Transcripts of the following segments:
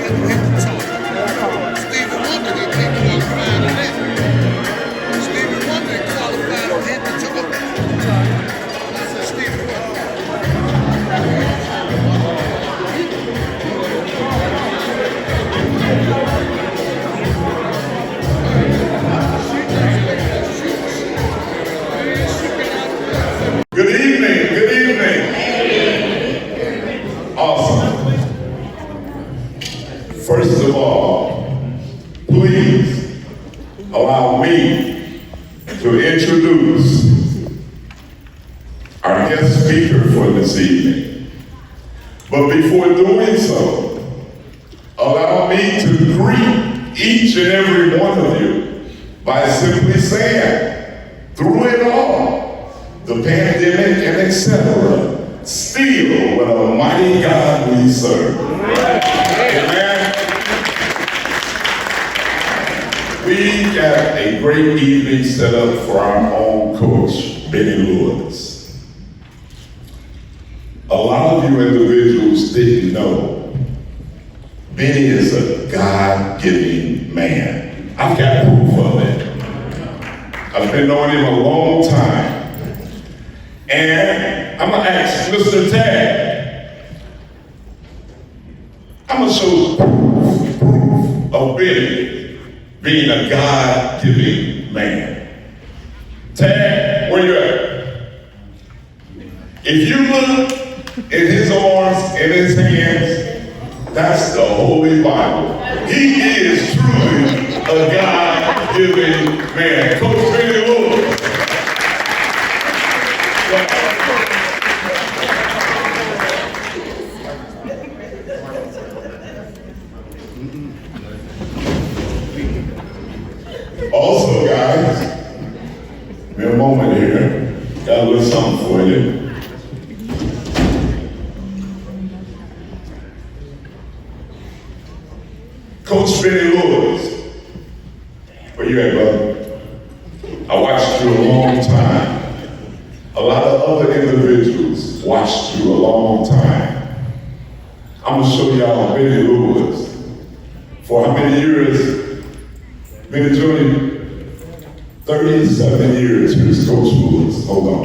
qualified to hit the target. Stevie Wonder didn't get qualified to that. Stevie Wonder didn't qualify to hit the target. That's a Stevie Wonder. Good evening, good evening. Awesome. First of all, please allow me to introduce our guest speaker for this evening. But before doing so, allow me to greet each and every one of you by simply saying, through it all, the pandemic and etc., still what a mighty God we serve. Amen. We got a great evening set up for our own coach, Bennie Lewis. A lot of you individuals didn't know, Bennie is a God-giving man. I've got proof of it. I've been knowing him a long time. And I'm gonna ask Mr. Tag, I'm gonna show proof of Bennie being a God-giving man. Tag, where you at? If you look in his arms, in his hands, that's the Holy Bible. He is truly a God-giving man. Coach Vinnie Lewis. Also, guys, in a moment here, got a little something for you. Coach Bennie Lewis, where you at, brother? I watched you a long time. A lot of other individuals watched you a long time. I'm gonna show y'all Bennie Lewis. For how many years? Bennie Jr., 37 years, here's Coach Lewis. Hold on.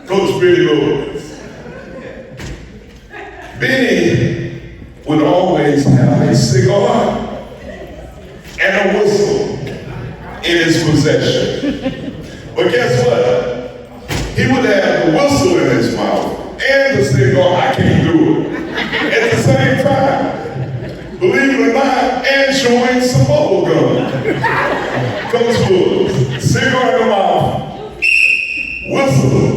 Coach Bennie Lewis. Bennie would always have a cigar and a whistle in his possession. But guess what? He would have the whistle in his mouth and the cigar, I can't do it, at the same time. Believe it or not, and chewing some bubble gum. Coach Lewis, cigar in the mouth, whistle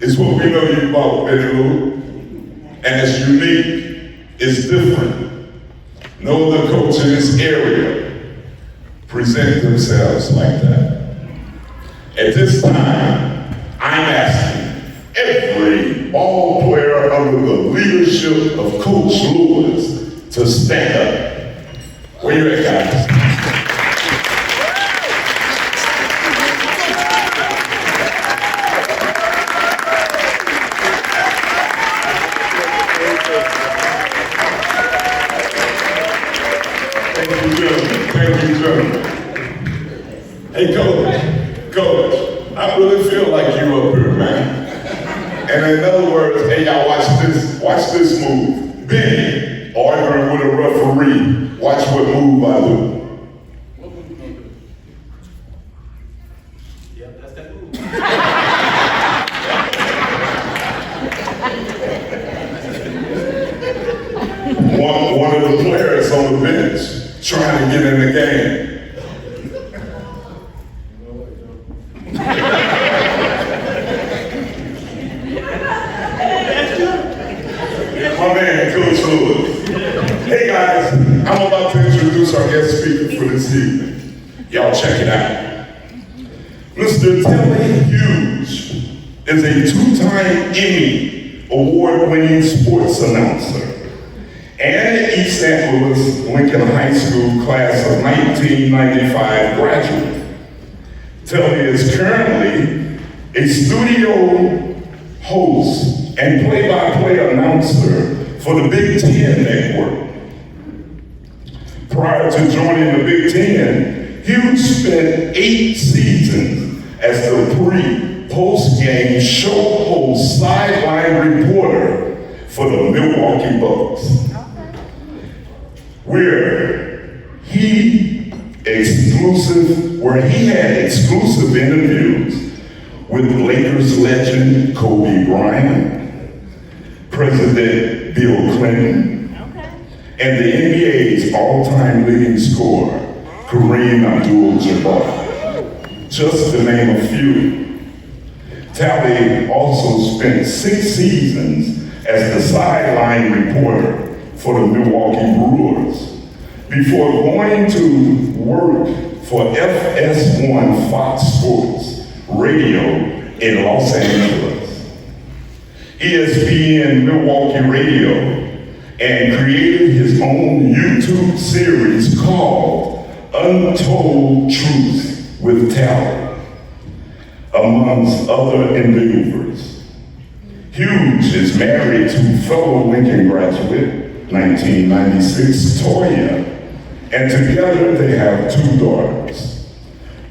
is what we know you about, Bennie Lewis. And it's unique, it's different. No other coach in this area present themselves like that. At this time, I'm asking every ball player under the leadership of Coach Lewis to stand up. Where you at, guys? Thank you, gentlemen. Hey, Coach, I really feel like you up here, man. And in other words, hey, y'all, watch this move. Bennie arguing with a referee. Watch what move I do. Yep, that's that move. One of the players on the bench trying to get in the game. My man, Coach Lewis. Hey guys, I'm about to introduce our guest speaker for this evening. Y'all check it out. Mr. Telly Hughes. is a two-time Emmy award-winning sports announcer and an East St. Louis Lincoln High School class of 1995 graduate. Telly is currently a studio host and play-by-play announcer for the Big Ten Network. Prior to joining the Big Ten, Hughes spent 8 seasons as the post-game show host sideline reporter for the Milwaukee Bucks, where he had exclusive interviews with Lakers legend Kobe Bryant, President Bill Clinton, and the NBA's all-time leading scorer, Kareem Abdul-Jabbar, just to name a few. Talley also spent 6 seasons as the sideline reporter for the Milwaukee Brewers before going to work for FS1 Fox Sports Radio in Los Angeles. ESPN Milwaukee Radio, and created his own YouTube series called Untold Truth with Talley, amongst other endeavors. Hughes is married to fellow Lincoln graduate, 1996, Toya, and together they have 2 daughters.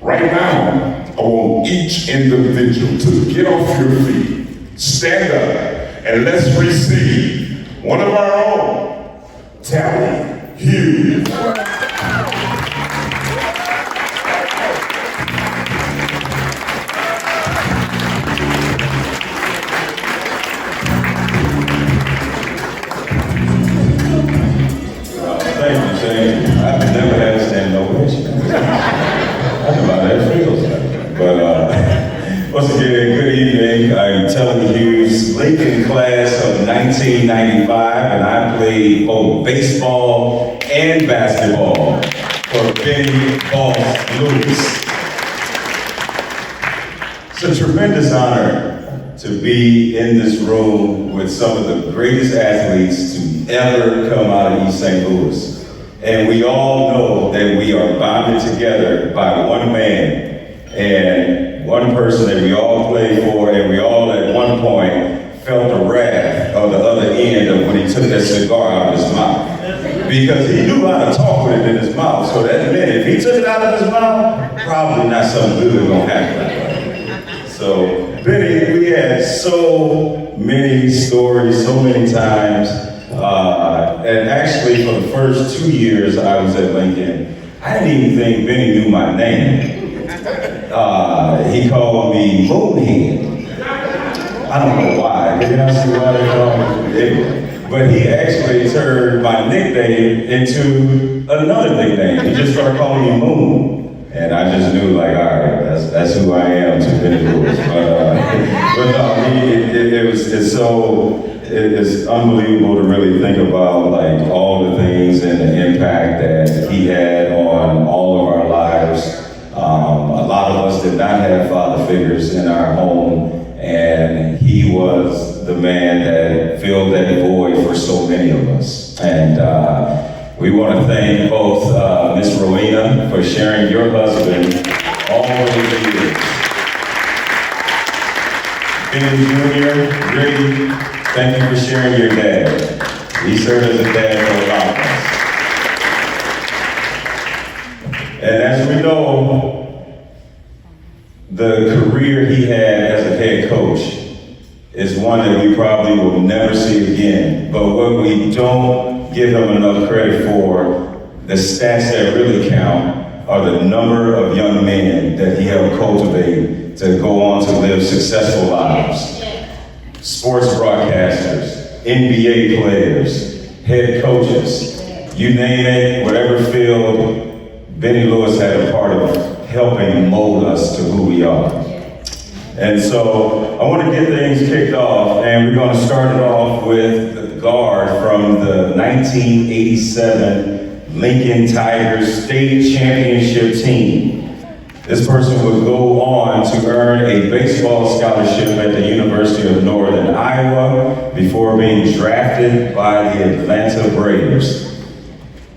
Right now, I want each individual to get off your feet, stand up, and let's receive one of our own, Talley Hughes. I've never had a stand ovation. I know how that feels. But once again, good evening. I'm Talley Hughes, Lincoln class of 1995, and I played both baseball and basketball for Bennie Lewis. It's a tremendous honor to be in this room with some of the greatest athletes to ever come out of East St. Louis. And we all know that we are bonded together by one man and one person that we all play for, and we all at one point felt the wrath of the other end of when he took that cigar out of his mouth. Because he knew how to talk with it in his mouth. So that meant if he took it out of his mouth, probably not something good gonna happen. So Bennie, we had so many stories, so many times. And actually, for the first 2 years I was at Lincoln, I didn't even think Bennie knew my name. He called me Moonhead. I don't know why. Did I see why they called me? Anyway. But he actually turned my nickname into another nickname. He just started calling me Moon. And I just knew, like, all right, that's who I am to Vinnie Lewis. But no, it's unbelievable to really think about like all the things and the impact that he had on all of our lives. A lot of us did not have father figures in our home, and he was the man that filled that void for so many of us. And we want to thank both Miss Rowena for sharing your husband all those years. Vinnie Jr., Ricky, thank you for sharing your dad. He served as a dad for a lot of us. And as we know, the career he had as a head coach is one that we probably will never see again. But what we don't give him enough credit for, the stats that really count, are the number of young men that he helped cultivate to go on to live successful lives. Sports broadcasters, NBA players, head coaches, you name it, whatever field, Vinnie Lewis had a part of helping mold us to who we are. And so I want to get things kicked off, and we're going to start it off with the guard from the 1987 Lincoln Tigers State Championship team. This person would go on to earn a baseball scholarship at the University of Northern Iowa before being drafted by the Atlanta Braves.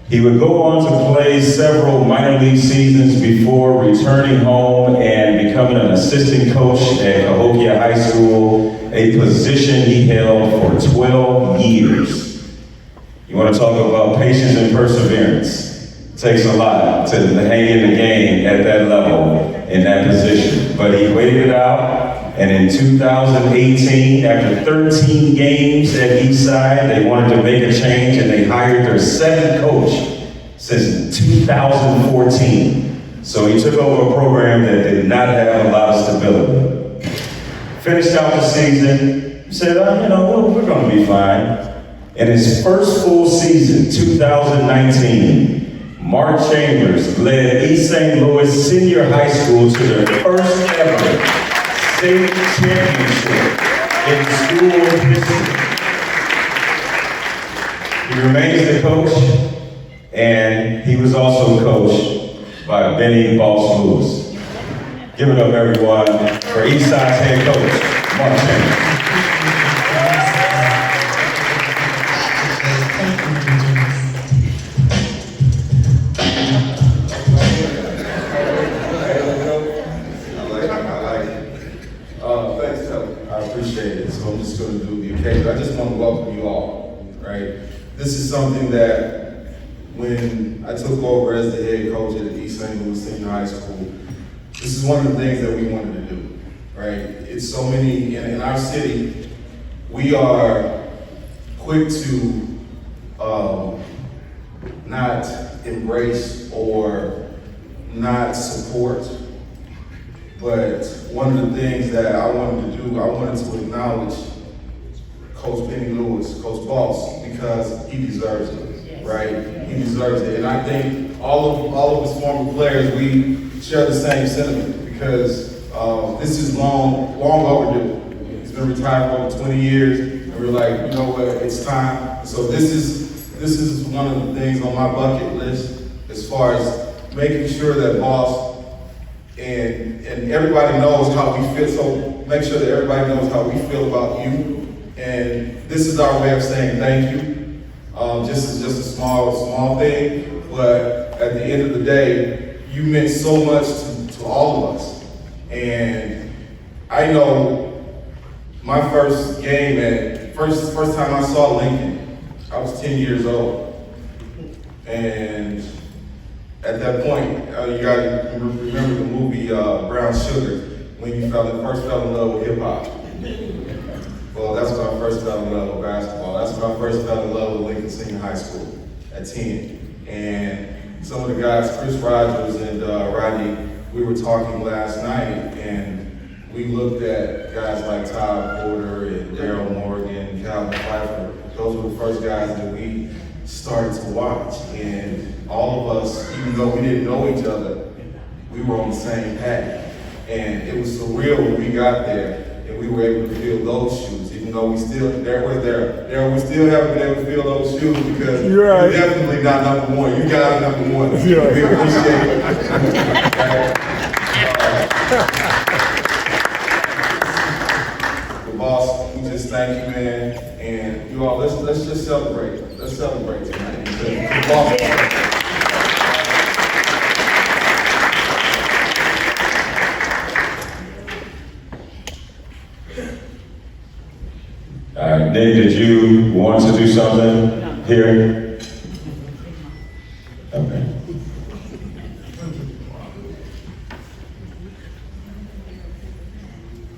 He would go on to play several minor league seasons before returning home and becoming an assistant coach at Cahokia High School, a position he held for 12 years. You want to talk about patience and perseverance. It takes a lot to hang in the game at that level, in that position. But he waited it out, and in 2018, after 13 games at Eastside, they wanted to make a change, and they hired their second coach since 2014. So he took over a program that did not have a lot of stability. Finished out the season, said, we're going to be fine. In his first full season, 2019, Mark Chambers led East St. Louis Senior High School to their first ever state championship in school history. He remains the coach, and he was also coached by Bennie Lewis. Give it up, everyone, for Eastside's head coach, Mark Chambers. I just want to welcome you all, right? This is something that when I took over as the head coach at East St. Louis Senior High School, this is one of the things that we wanted to do, right? It's so many, in our city, we are quick to not embrace or not support, but one of the things that I wanted to do, I wanted to acknowledge Coach Vinnie Lewis, Coach Boss, because he deserves it, right? He deserves it. And I think all of his former players, we share the same sentiment because this is long overdue. He's been retired for over 20 years, and we're like, you know what, it's time. So this is one of the things on my bucket list as far as making sure that Boss and everybody knows how we feel. So make sure that everybody knows how we feel about you. And this is our way of saying thank you. Just a small thing, but at the end of the day, you meant so much to all of us. And I know my first game first time I saw Lincoln, I was 10 years old. And at that point, you gotta remember the movie Brown Sugar, when you first fell in love with hip hop. Well, that's when I first fell in love with basketball. That's when I first fell in love with Lincoln Senior High School at 10. And some of the guys, Chris Rogers and Rodney, we were talking last night, and we looked at guys like Todd Porter and Daryl Morgan, Calvin Pfeiffer. Those were the first guys that we started to watch. And all of us, even though we didn't know each other, we were on the same path. And it was surreal when we got there. And we were able to fill those shoes, even though we still haven't been able to fill those shoes because you're definitely not number one. You got number one. We appreciate it. The boss, we just thank you, man. And you all, let's just celebrate. Let's celebrate tonight. The boss. Nick, did you want to do something here? Okay.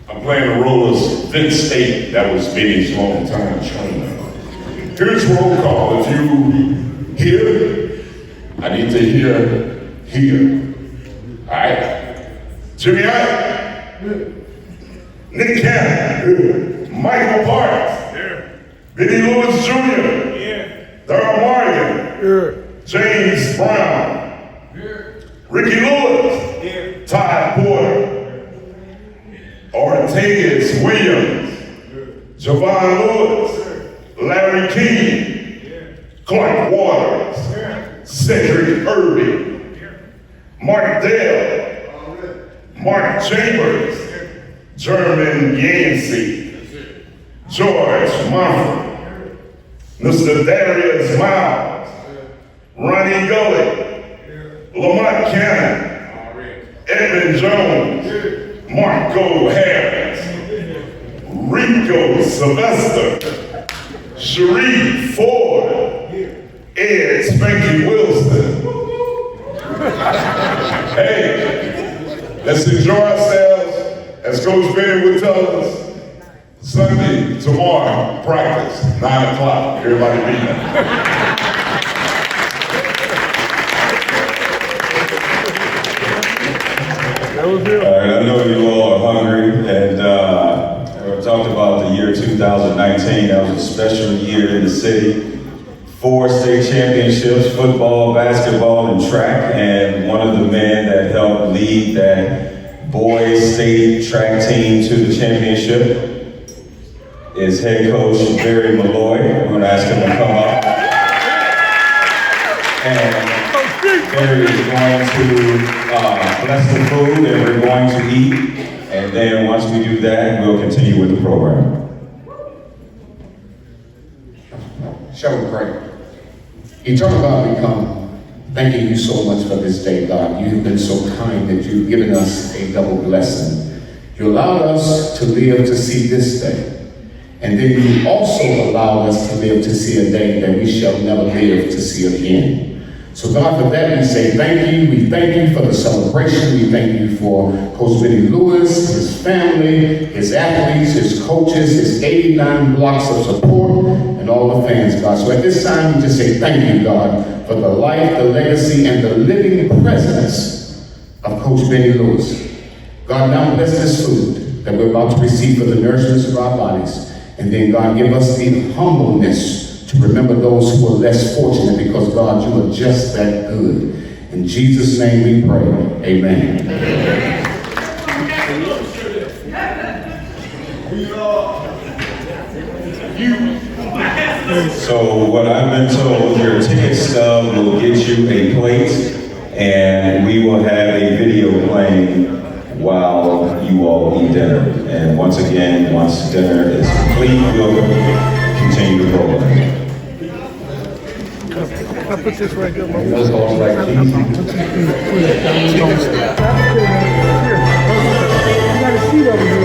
I'm playing the role of Vince State. That was Bennie's long-time trainer. Here's roll call. If you hear, I need to hear here. All right? Jimmy Ike. Nick Cannon. Michael Parks. Vinnie Lewis Jr. Darryl Morgan. James Brown. Ricky Lewis. Todd Porter. Ortegas Williams. Javon Lewis. Larry King. Clark Waters. Cedric Irving. Mark Dale. Mark Chambers, German Yancey, George Mumford, Mr. Darius Miles, Ronnie Gully, Lamont Cannon, Edmund Jones, Marco Harris, Rico Sylvester, Sharif Ford, Ed Spanky Wilson. Hey, let's enjoy ourselves, as Coach Bennie would tell us. Sunday, tomorrow, practice, 9 o'clock. Everybody be there. All right, I know you all are hungry, and I talked about the year 2019. That was a special year in the city. 4 state championships, football, basketball, and track, and one of the men that helped lead that boys state track team to the championship is head coach Barry Malloy. We're going to ask him to come up. And Barry is going to bless the food, and we're going to eat. And then once we do that, we'll continue with the program. Shall we pray? Eternal God, we come thanking you so much for this day, God. You have been so kind that you've given us a double blessing. You allowed us to live to see this day. And then you also allowed us to live to see a day that we shall never live to see again. So God, for that we say thank you. We thank you for the celebration. We thank you for Coach Vinnie Lewis, his family, his athletes, his coaches, his 89 blocks of support, and all the fans, God. So at this time, we just say thank you, God, for the life, the legacy, and the living presence of Coach Vinnie Lewis. God, now bless this food that we're about to receive for the nourishment of our bodies. And then, God, give us the humbleness to remember those who are less fortunate, because, God, you are just that good. In Jesus' name we pray. Amen. So what I've been told, your ticket stub will get you a plate, and we will have a video playing while you all eat dinner. And once again, once dinner is complete, we'll continue the program. I put this right here. You got a seat over here.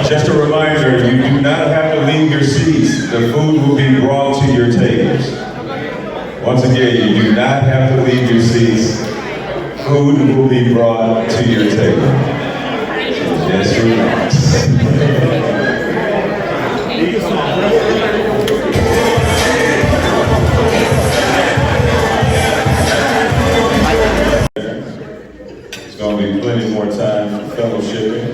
Just a reminder, you do not have to leave your seats. The food will be brought to your tables. Once again, you do not have to leave your seats. Food will be brought to your table. Just relax. There's going to be plenty more time for fellowshipping.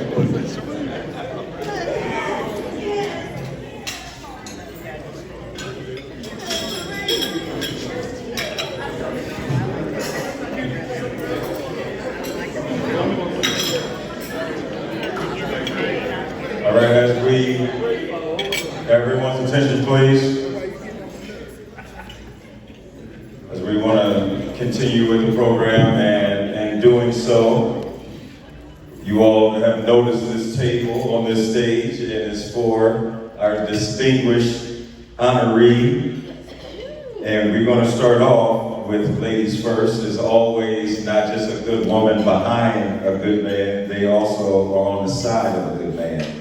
All right, as we, everyone's attention please. As we want to continue with the program and doing so, you all have noticed this table on this stage, and it's for our distinguished honoree. And we're going to start off with ladies first. As always, not just a good woman behind a good man, they also are on the side of a good man.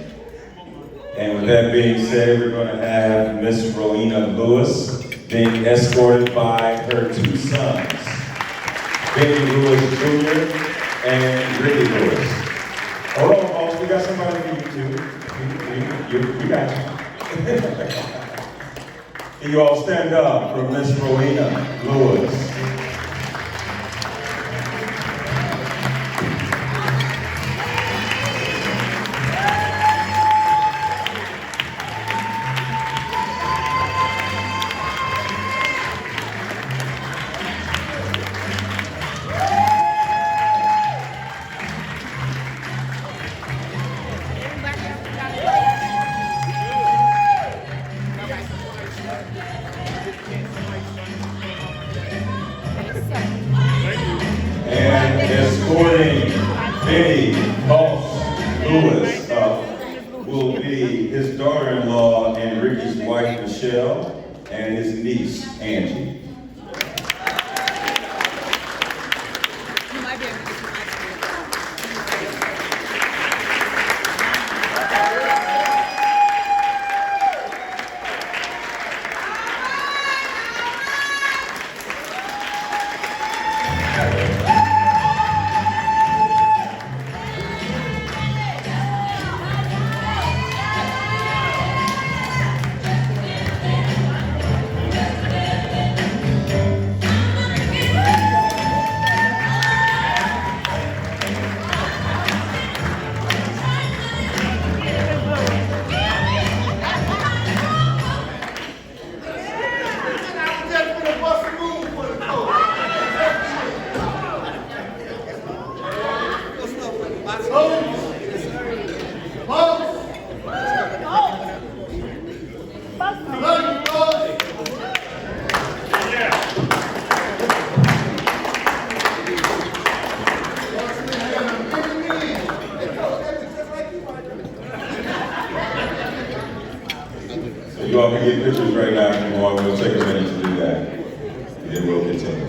And with that being said, we're going to have Miss Rowena Lewis being escorted by her two sons, Vinnie Lewis Jr. and Vinnie Lewis. Hold on, folks, we got somebody for you too. We got you. Can you all stand up for Miss Rowena Lewis? And escorting Bennie Lewis will be his daughter-in-law and Ricky's wife, Michelle, and his niece, Angie. You all can get pictures right now if you want. We'll take a minute to do that. And then we'll continue.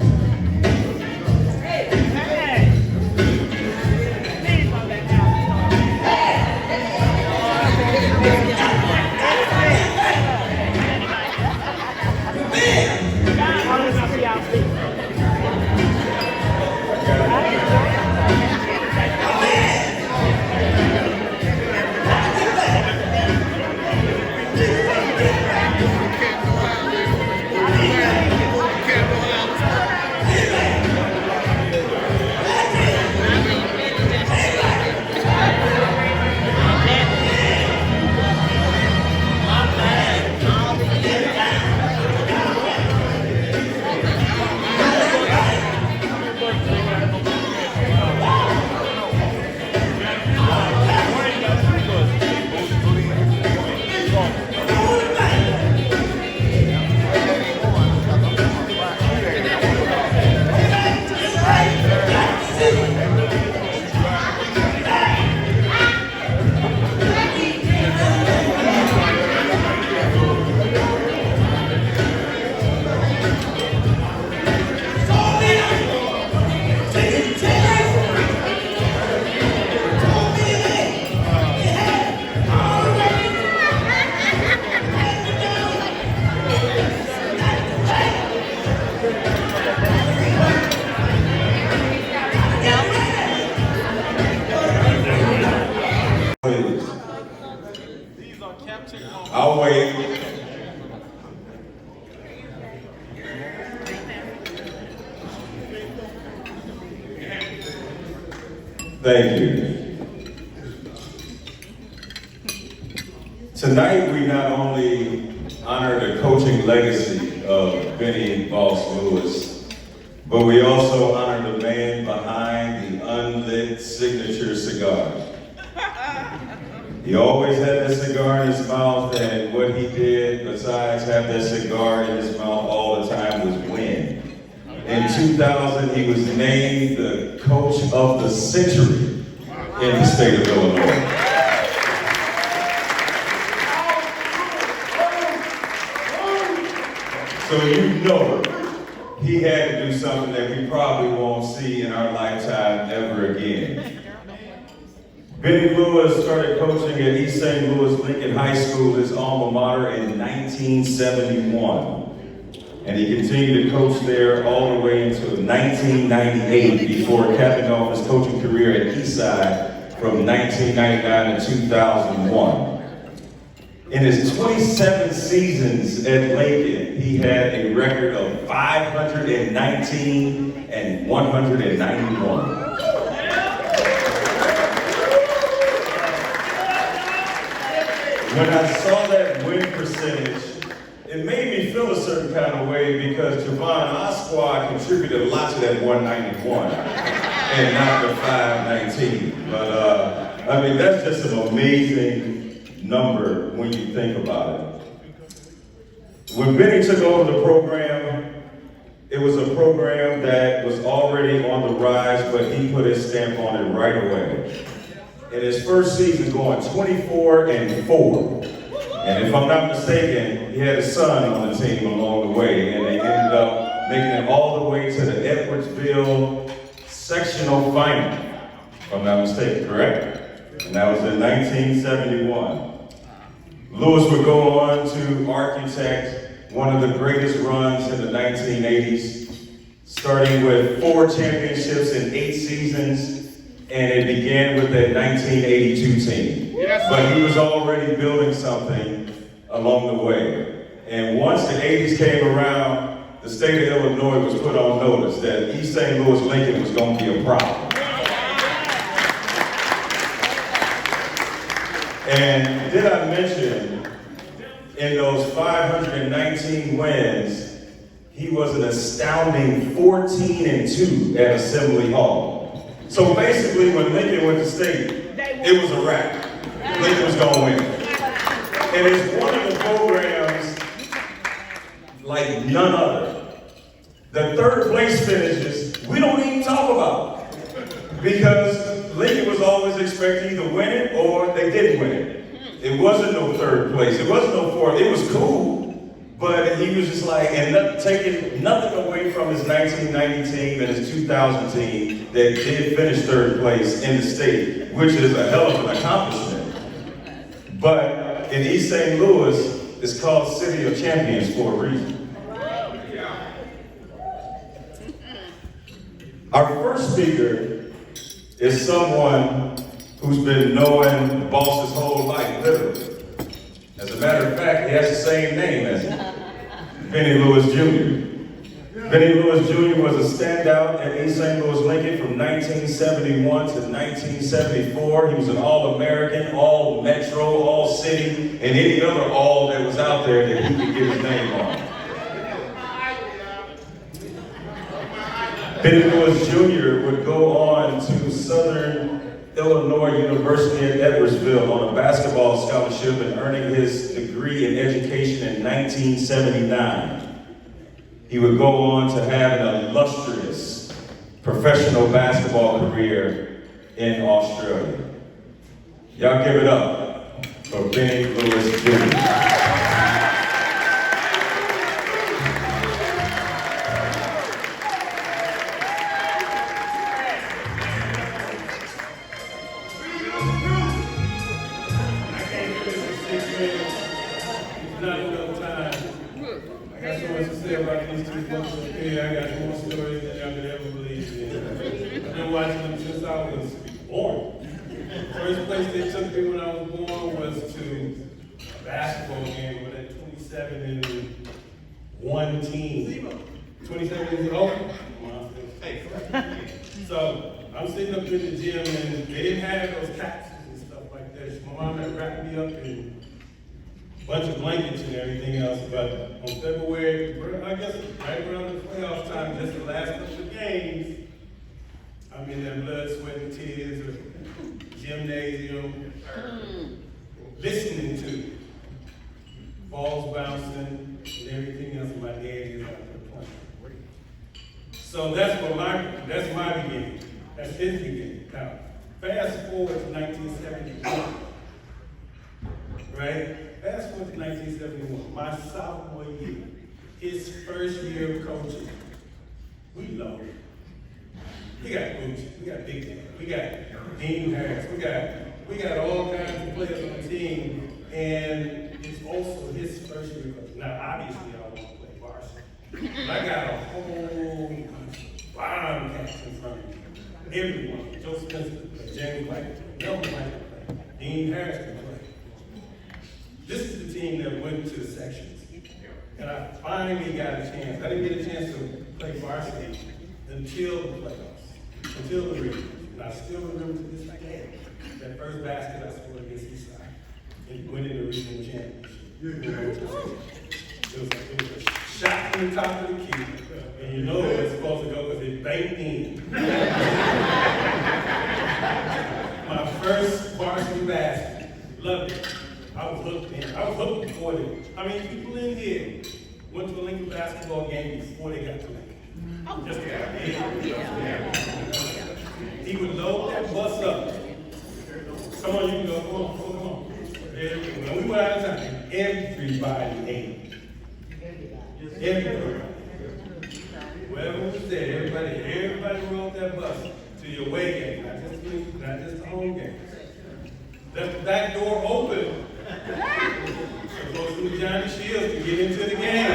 Thank you. Tonight, we not only honor the coaching legacy of Vinnie Boss Lewis, but we also honor the man behind the unlit signature cigar. He always had that cigar in his mouth, and what he did besides have that cigar in his mouth all the time was win. In 2000, he was named the Coach of the Century in the state of Illinois. So you know he had to do something that we probably won't see in our lifetime ever again. Bennie Lewis started coaching at East St. Louis Lincoln High School, his alma mater, in 1971. And he continued to coach there all the way until 1998 before capping off his coaching career at Eastside from 1999 to 2001. In his 27 seasons at Lincoln, he had a record of 519 and 191. When I saw that win percentage, it made me feel a certain kind of way because Javon, our squad contributed a lot to that 191 and not the 519. But I mean, that's just an amazing number when you think about it. When Bennie took over the program, it was a program that was already on the rise, but he put his stamp on it right away. In his first season, going 24-4. And if I'm not mistaken, he had a son on the team along the way, and they ended up making it all the way to the Edwardsville sectional final, if I'm not mistaken, correct? And that was in 1971. Lewis would go on to architect one of the greatest runs in the 1980s, starting with 4 championships in 8 seasons, and it began with that 1982 team. Yes. But he was already building something along the way. And once the 80s came around, the state of Illinois was put on notice that East St. Louis Lincoln was going to be a problem. And did I mention, in those 519 wins, he was an astounding 14-2 at Assembly Hall. So basically, when Lincoln went to state, it was a wrap. Lincoln was going to win. And it's one of the programs like none other. The third place finishes, we don't even talk about. Because Lincoln was always expecting to win it or they didn't win it. It wasn't no third place. It wasn't no fourth. It was cool. But he was just like, and taking nothing away from his 1990 team and his 2000 team that did finish third place in the state, which is a hell of an accomplishment. But in East St. Louis, it's called City of Champions for a reason. Our first speaker is someone who's been knowing the boss his whole life, literally. As a matter of fact, he has the same name as him, Vinnie Lewis Jr. Vinnie Lewis Jr. was a standout at East St. Louis Lincoln from 1971 to 1974. He was an All-American, All-Metro, All-City, and any other all that was out there that he could get his name on. Vinnie Lewis Jr. would go on to Southern Illinois University at Edwardsville on a basketball scholarship and earning his degree in education in 1979. He would go on to have an illustrious professional basketball career in Australia. Y'all give it up for Vinnie Lewis Jr. Not enough time. I got so much to say about these two folks up here. I got more stories than y'all could ever believe in. I've been watching them since I was born. First place they took me when I was born was to a basketball game with a 27-1 team. 27 years old? Hey. So I'm sitting up in the gym and they didn't have those capsules and stuff like that. My mom had wrapped me up in a bunch of blankets and everything else. But on February, I guess right around the playoff time, just the last couple of games, I'm in that blood, sweat, and tears of gymnasium, listening to balls bouncing and everything else. My dad is out there playing. So that's my beginning. That's his beginning. Now, fast forward to 1971, right? Fast forward to 1971, my sophomore year, his first year of coaching. We loaded. We got Gucci, we got Big Dan, we got Dean Harris, we got all kinds of players on the team, and it's also his first year of coaching. Now, obviously, I want to play varsity. But I got a whole bomb cats in front of me. Everyone, Joe Spencer can play, James White, Melvin White can play, Dean Harris can play. This is the team that went to the sections. And I finally got a chance. I didn't get a chance to play varsity until the playoffs, until the regions. And I still remember to this day that first basket I scored against Eastside and winning the regional championship. It was a shot from the top of the key, and you know where it's supposed to go because it banked in. My first varsity basket, loved it. I was hooked in. I was hooked before then. I mean, people in here went to a Lincoln basketball game before they got to Lincoln. Just he would load that bus up. Come on, you can go. Come on. When we went out of time, everybody ate. Everybody. Whoever was there, everybody rode that bus to your away game, not just the home game. Left the back door open. So folks from the Johnny Shields can get into the game.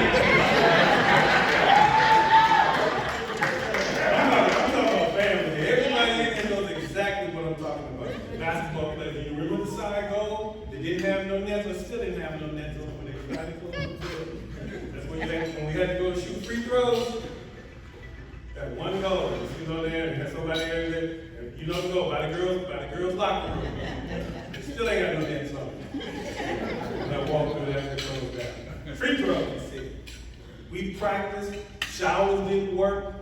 I'm talking about family. Everybody in here knows exactly what I'm talking about. Basketball players. You remember the side goal? They didn't have no nets, or still didn't have no nets open when they tried to go to the field. That's when we had to go shoot free throws. That one goal, you know there, and had somebody there, you know the goal, by the girls' locker room. They still ain't got no nets on. And I walked through that and goes down. Free throws, you see. We practiced, showers didn't work.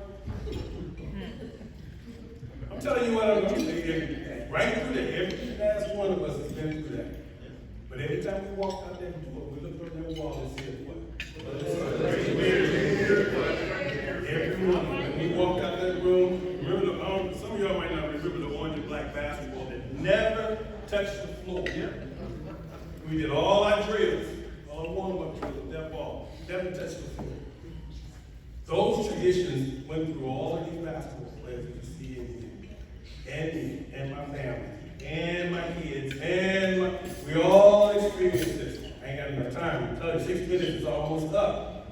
I'm telling you what I'm going to say. Right through that, every last one of us has been through that. But every time we walked out that door, we looked on that wall and said, what? Everyone, when we walked out that room, remember some of y'all might not remember the orange and black basketball that never touched the floor. We did all our drills, all warm-up drills with that ball, never touched the floor. Those traditions went through all of these basketball players that you see in here, and me, and my family, and my kids, and we all experienced this. I ain't got enough time. I'm telling you, 6 minutes is almost up.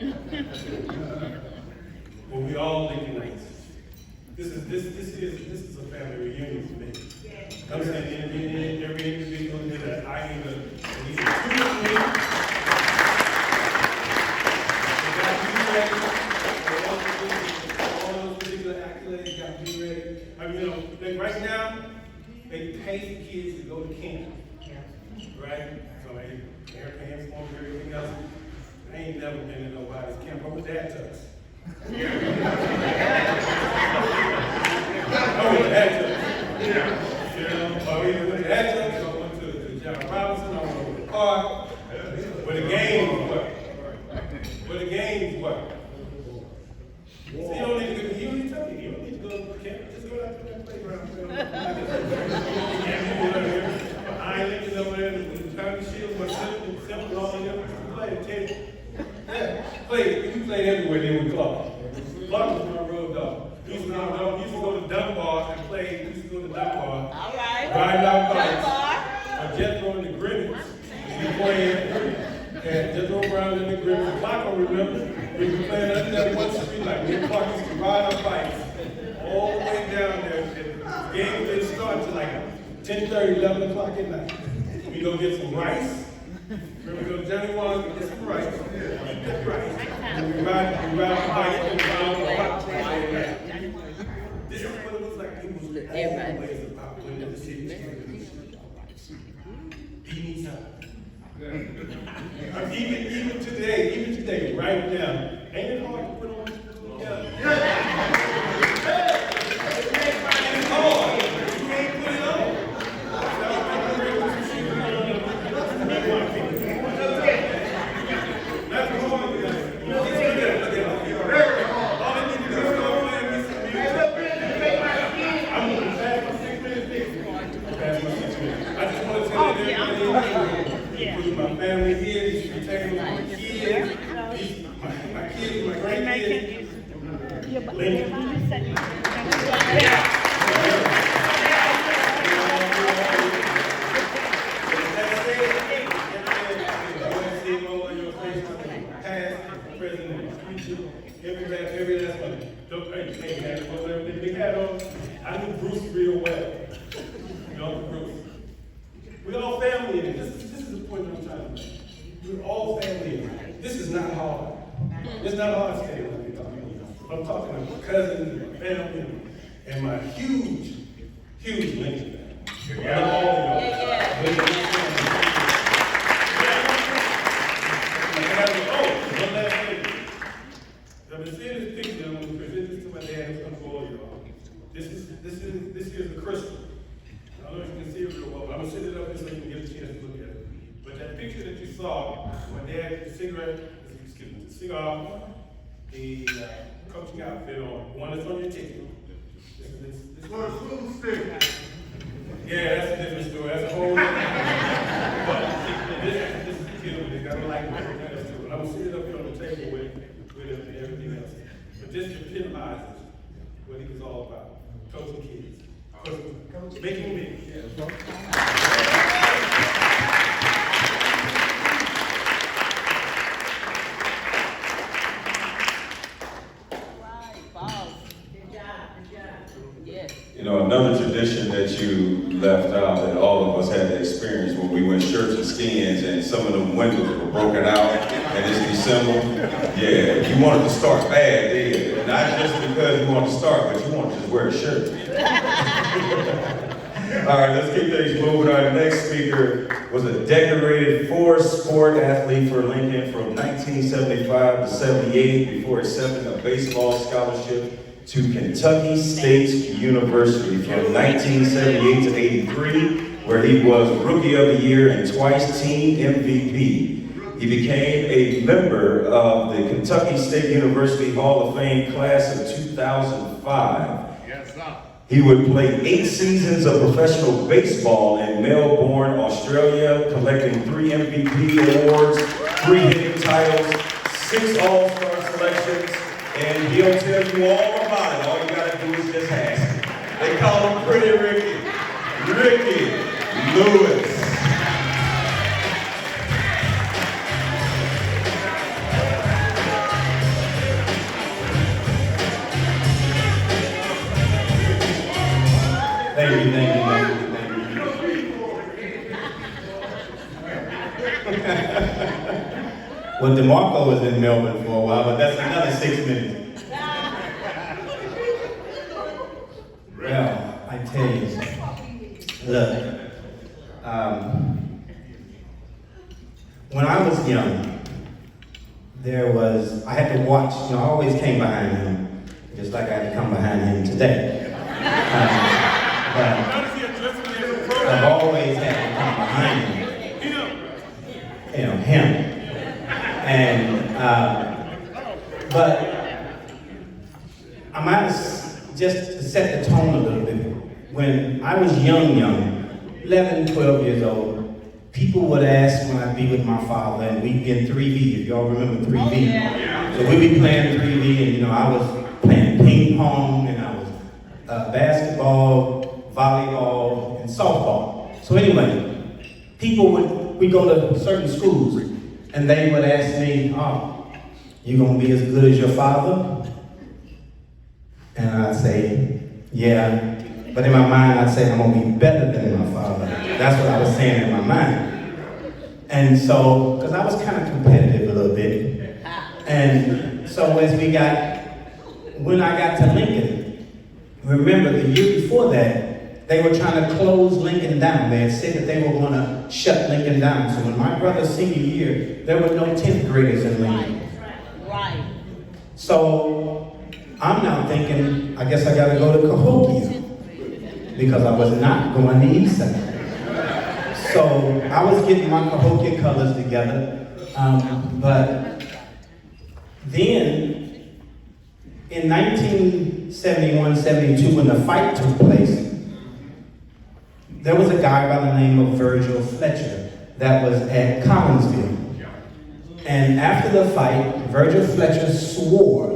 But we all Lincoln Knights. This is a family reunion for me. I'm saying every individual that I either these are two of me. All those particular accolades got me ready. I mean, like right now, they pay the kids to go to camp. Right? So they airplanes, phone, everything else. I ain't never been to nobody's camp. What was that to us? Oh, that took. You know, or even with that took, I went to John Robinson, I went to the park, where the games were. So you don't need to go, you don't need to tell me, you don't need to go to camp, just go out to that playground. Behind Lincoln over there, with the Johnny Shields, where simple all the other play. Yeah, we played everywhere there with Clark. Clark was my road dog. We used to go to Dunbar and play. We used to go to Dunbar. All right. Ride out bikes. Jethro and the Grimmets. We played. And Jethro Brown and the Grimmets. Clark will remember. We were playing under that one street like me and Clark used to ride our bikes all the way down there. The game didn't start until like 10:30, 11 o'clock at night. We go get some rice. Remember, we go to Johnny Wong and get some rice. Eat that rice. And we ride the bike around the block. This is what it was like. Every last one. Don't hey, the big hat on. I knew Bruce real well. You know, Bruce. We're all family in it. This is the point I'm trying to make. We're all family in it. This is not hard. It's not hard to stay with me. I'm talking to my cousins, my family, and my huge Lincoln family. One last thing. I've been seeing this picture. I'm going to present this to my dad. It's going to go over y'all. This is a crystal. I don't know if you can see it real well, but I'm going to set it up here so you can get a chance to look at it. But that picture that you saw, my dad had the cigar, the coaching outfit on, one that's on your ticket. This one stick. Yeah, that's a different story. That's a whole other but this is the kid with it. I don't like it. I'm going to sit it up here on the table with everything else. But this epitomizes what he was all about. Coaching kids. Making me. You know, another tradition that you left out that all of us had to experience when we went shirts and skins and some of them windows were broken out and it's December. Yeah, you wanted to start bad, did you? Not just because you wanted to start, but you wanted to just wear a shirt. All right, let's keep things moving. Our next speaker was a decorated four-sport athlete for Lincoln from 1975 to 78 before accepting a baseball scholarship to Kentucky State University from 1978 to 83, where he was Rookie of the Year and twice Team MVP. He became a member of the Kentucky State University Hall of Fame class of 2005. Yes, sir. He would play 8 seasons of professional baseball in Melbourne, Australia, collecting 3 MVP awards, 3 hitting titles, 6 All-Star selections, and he'll tell you all about it. All you gotta do is just ask. They call him Pretty Ricky. Ricky Lewis. Thank you. Well, DeMarco was in Melbourne for a while, but that's another 6 minutes. Well, I tell you, look, when I was young, I had to watch, I always came behind him, just like I had to come behind him today. But I've always had to come behind him. And, but I might just to set the tone a little bit. When I was young, 11, 12 years old, people would ask when I'd be with my father, and we'd be in 3V, if y'all remember 3V. Oh, yeah. So we'd be playing 3V, and I was playing ping pong, and I was basketball, volleyball, and softball. So anyway, we go to certain schools, and they would ask me, you gonna be as good as your father? And I'd say, yeah. But in my mind, I'd say, I'm gonna be better than my father. That's what I was saying in my mind. And so, because I was kind of competitive a little bit. And so when I got to Lincoln, remember the year before that, they were trying to close Lincoln down. They had said that they were gonna shut Lincoln down. So in my brother's senior year, there were no 10th graders in Lincoln. Right. So I'm now thinking, I guess I gotta go to Cahokia, because I was not going to East Side. So I was getting my Cahokia colors together, but then in 1971, 72, when the fight took place, there was a guy by the name of Virgil Fletcher that was at Collinsville. And after the fight, Virgil Fletcher swore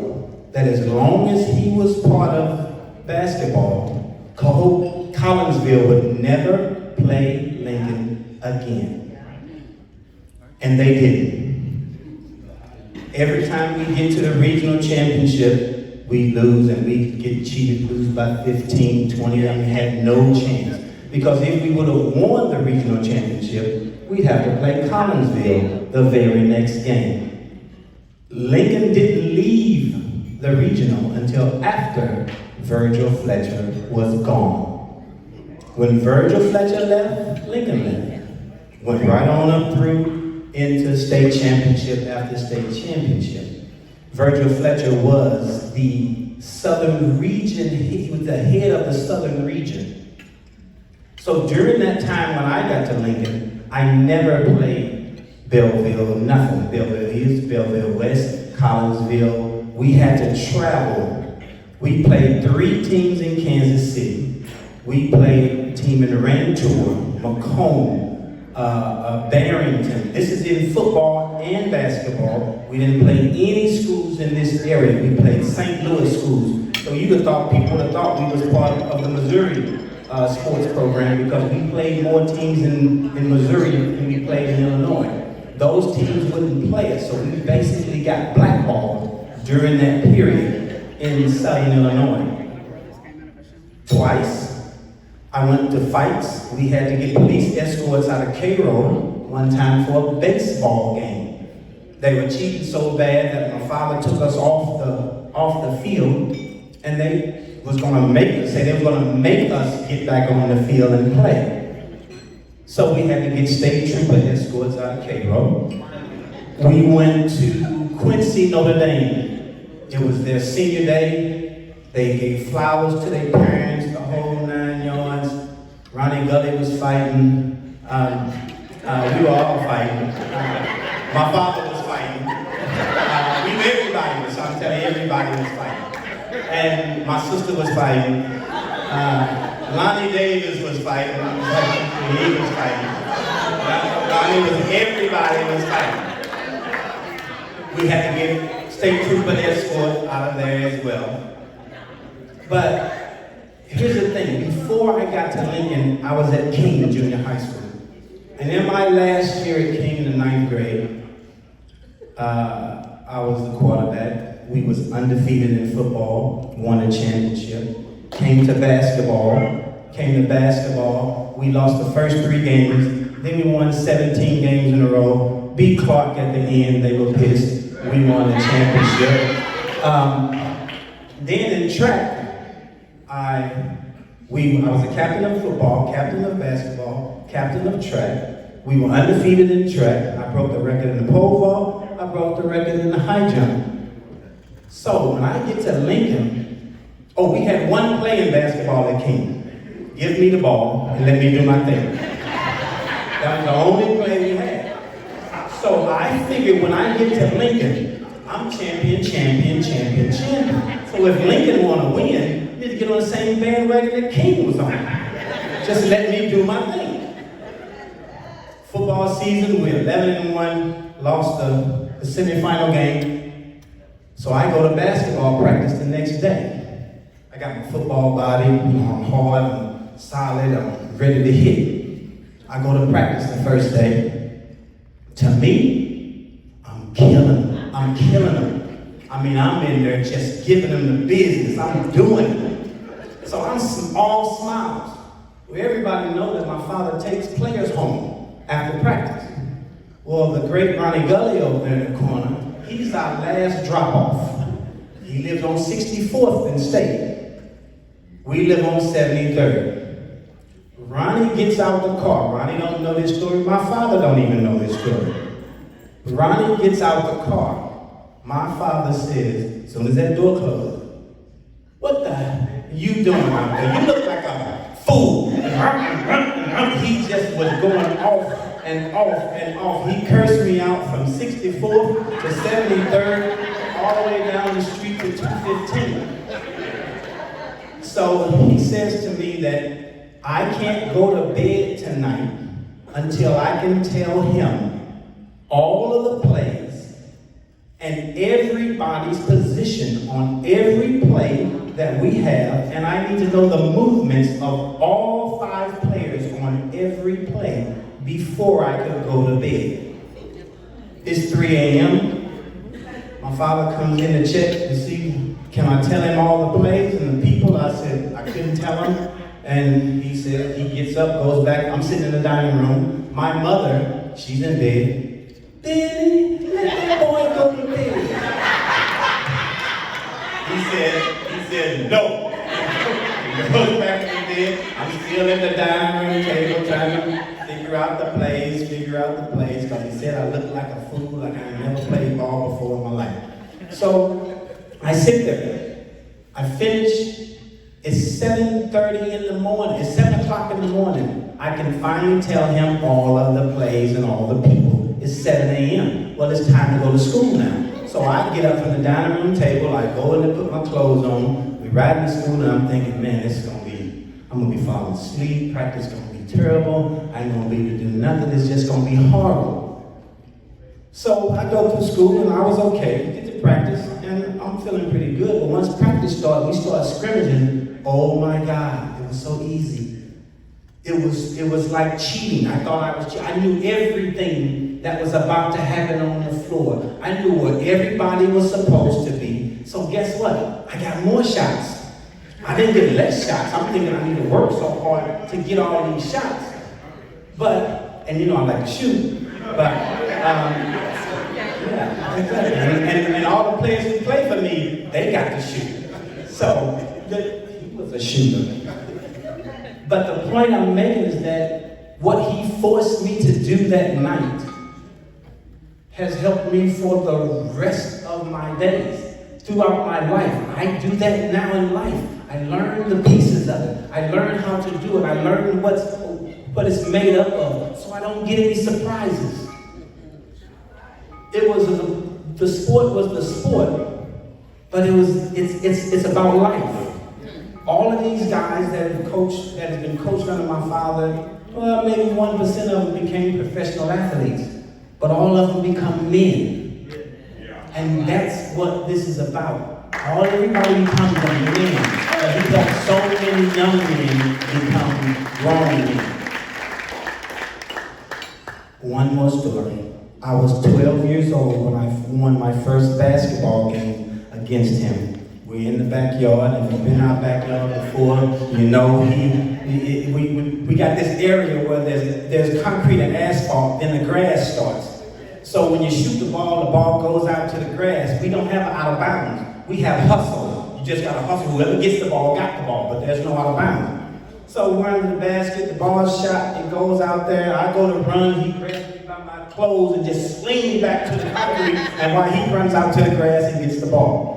that as long as he was part of basketball, Collinsville would never play Lincoln again. And they didn't. Every time we get to the regional championship, we lose, and we get cheated, lose by 15, 20, and we had no chance. Because if we would have won the regional championship, we'd have to play Collinsville the very next game. Lincoln didn't leave the regional until after Virgil Fletcher was gone. When Virgil Fletcher left, Lincoln left. Went right on up through into state championship after state championship. Virgil Fletcher was the southern region, he was the head of the southern region. So during that time when I got to Lincoln, I never played Belleville, nothing. Belleville East, Belleville West, Collinsville. We had to travel. We played 3 teams in Kansas City. We played a team in the Rantour, Macomb, Barrington. This is in football and basketball. We didn't play any schools in this area. We played St. Louis schools. So you would thought people would have thought we was part of the Missouri sports program, because we played more teams in Missouri than we played in Illinois. Those teams wouldn't play us, so we basically got blackballed during that period in Southern Illinois. Twice. I went to fights. We had to get police escorts out of Cairo one time for a baseball game. They were cheating so bad that my father took us off the field, and they was going to make us get back on the field and play. So we had to get state trooper escorts out of Cairo. We went to Quincy, Notre Dame. It was their senior day. They gave flowers to their parents, the whole 9 yards. Ronnie Gully was fighting. We were all fighting. My father was fighting. Everybody was, I'm telling you, everybody was fighting. And my sister was fighting. Lonnie Davis was fighting. He was fighting. Everybody was fighting. We had to get state trooper escort out of there as well. But here's the thing, before I got to Lincoln, I was at King Junior High School. And in my last year at King in the 9th grade, I was the quarterback. We was undefeated in football, won a championship. Came to basketball, we lost the first 3 games, then we won 17 games in a row. Beat Clark at the end, they were pissed. We won the championship. Then in track, I was a captain of football, captain of basketball, captain of track. We were undefeated in track. I broke the record in the pole vault. I broke the record in the high jump. So when I get to Lincoln, we had one play in basketball at King. Give me the ball and let me do my thing. That was the only play we had. So I figured when I get to Lincoln, I'm champion. So if Lincoln want to win, I need to get on the same bandwagon that King was on. Just let me do my thing. Football season, we're 11-1, lost the semifinal game. So I go to basketball practice the next day. I got my football body, I'm hard, I'm solid, I'm ready to hit. I go to practice the first day. To me, I'm killing them. I mean, I'm in there just giving them the business. I'm doing it. So I'm all smiles. Well, everybody knows that my father takes players home after practice. Well, the great Ronnie Gully over there in the corner, he's our last drop-off. He lives on 64th and State. We live on 73rd. Ronnie gets out the car. Ronnie don't know this story. My father don't even know this story. Ronnie gets out the car. My father says, as soon as that door closes, "What the hell are you doing out there? You look like a fool." He just was going off and off. He cursed me out from 64th to 73rd, all the way down the street to 215. So he says to me that I can't go to bed tonight until I can tell him all of the plays and everybody's position position on every play that we have, and I need to know the movements of all 5 players on every play before I could go to bed. It's 3 a.m. My father comes in to check to see, can I tell him all the plays and the people? I said, I couldn't tell him. And he said, he gets up, goes back. I'm sitting in the dining room. My mother, she's in bed. Bennie, let that boy go to bed. He said, no. He goes back to bed. I'm still at the dining room table trying to figure out the plays, because he said I looked like a fool, like I had never played ball before in my life. So I sit there. I finish. It's 7:30 in the morning. It's 7 o'clock in the morning. I can finally tell him all of the plays and all the people. It's 7 a.m. Well, it's time to go to school now. So I get up from the dining room table. I go in and put my clothes on. We ride to school, and I'm thinking, man, I'm gonna be falling asleep. Practice gonna be terrible. I ain't gonna be able to do nothing. It's just gonna be horrible. So I go through school, and I was okay. Get to practice, and I'm feeling pretty good. But once practice started, we started scrimmaging. Oh my God, it was so easy. It was like cheating. I thought I was cheating. I knew everything that was about to happen on the floor. I knew where everybody was supposed to be. So guess what? I got more shots. I didn't get less shots. I'm thinking I need to work so hard to get all these shots. But, and you know I like to shoot, but, yeah, exactly. And all the players who play for me, they got to shoot. So, he was a shooter. But the point I'm making is that what he forced me to do that night has helped me for the rest of my days, throughout my life. I do that now in life. I learn the pieces of it. I learn how to do it. I learn what it's made up of, so I don't get any surprises. The sport was the sport, but it's about life. All of these guys that have been coached under my father, well, maybe 1% of them became professional athletes, but all of them become men. And that's what this is about. Everybody becomes a man, because so many young men become grown men. One more story. I was 12 years old when I won my first basketball game against him. We're in the backyard, and we've been in our backyard before. You know, we got this area where there's concrete and asphalt, then the grass starts. So when you shoot the ball goes out to the grass. We don't have an out of bounds. We have hustle. You just got to hustle. Whoever gets the ball got the ball, but there's no out of bounds. So we're under the basket, the ball's shot, it goes out there. I go to run, he grabs me by my clothes and just swings me back to the concrete. And while he runs out to the grass, he gets the ball.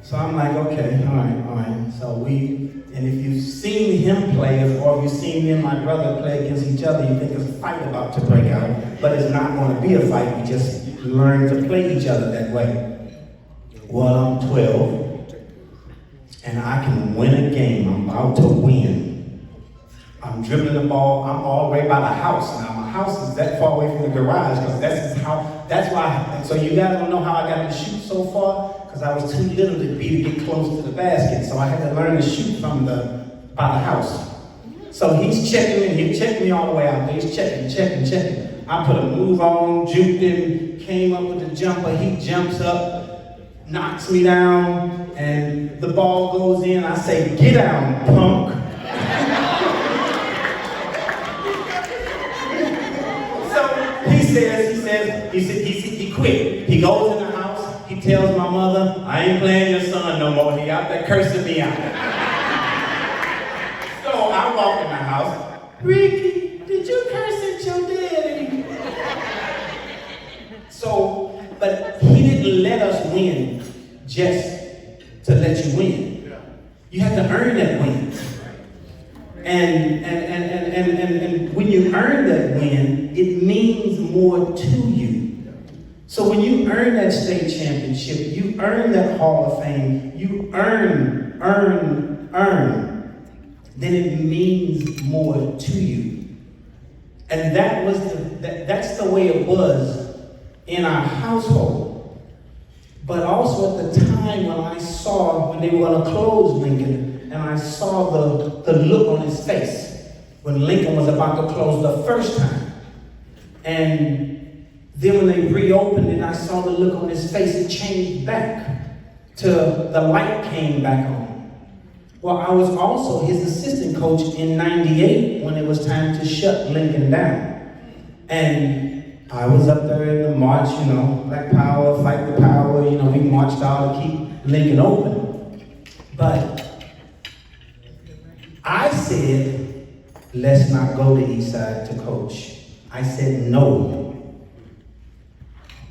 So I'm like, okay, all right. So and if you've seen him play, or if you've seen me and my brother play against each other, you think there's a fight about to break out. But it's not going to be a fight. We just learn to play each other that way. Well, I'm 12, and I can win a game. I'm about to win. I'm dribbling the ball. I'm all the way by the house. Now, my house is that far away from the garage, because that's why. So you guys don't know how I got to shoot so far? Because I was too little to get close to the basket. So I had to learn to shoot by the house. So he's checking me. He checked me all the way out there. He's checking. I put a move on, juked him, came up with the jumper. He jumps up, knocks me down, and the ball goes in. I say, "Get down, punk." He quit. He goes in the house. He tells my mother, "I ain't playing your son no more. He out there cursing me out." So I walk in the house. "Ricky, did you curse at your daddy?" So, but he didn't let us win just to let you win. You have to earn that win. And when you earn that win, it means more to you. So when you earn that state championship, you earn that Hall of Fame, you earn, then it means more to you. And that's the way it was in our household. But also at the time when they were going to close Lincoln, and I saw the look on his face when Lincoln was about to close the first time. And then when they reopened it, I saw the look on his face, it changed back to the light came back on. Well, I was also his assistant coach in '98 when it was time to shut Lincoln down. And I was up there in the march, Black Power, Fight the Power, we marched out to keep Lincoln open. But I said, let's not go to East Side to coach. I said no.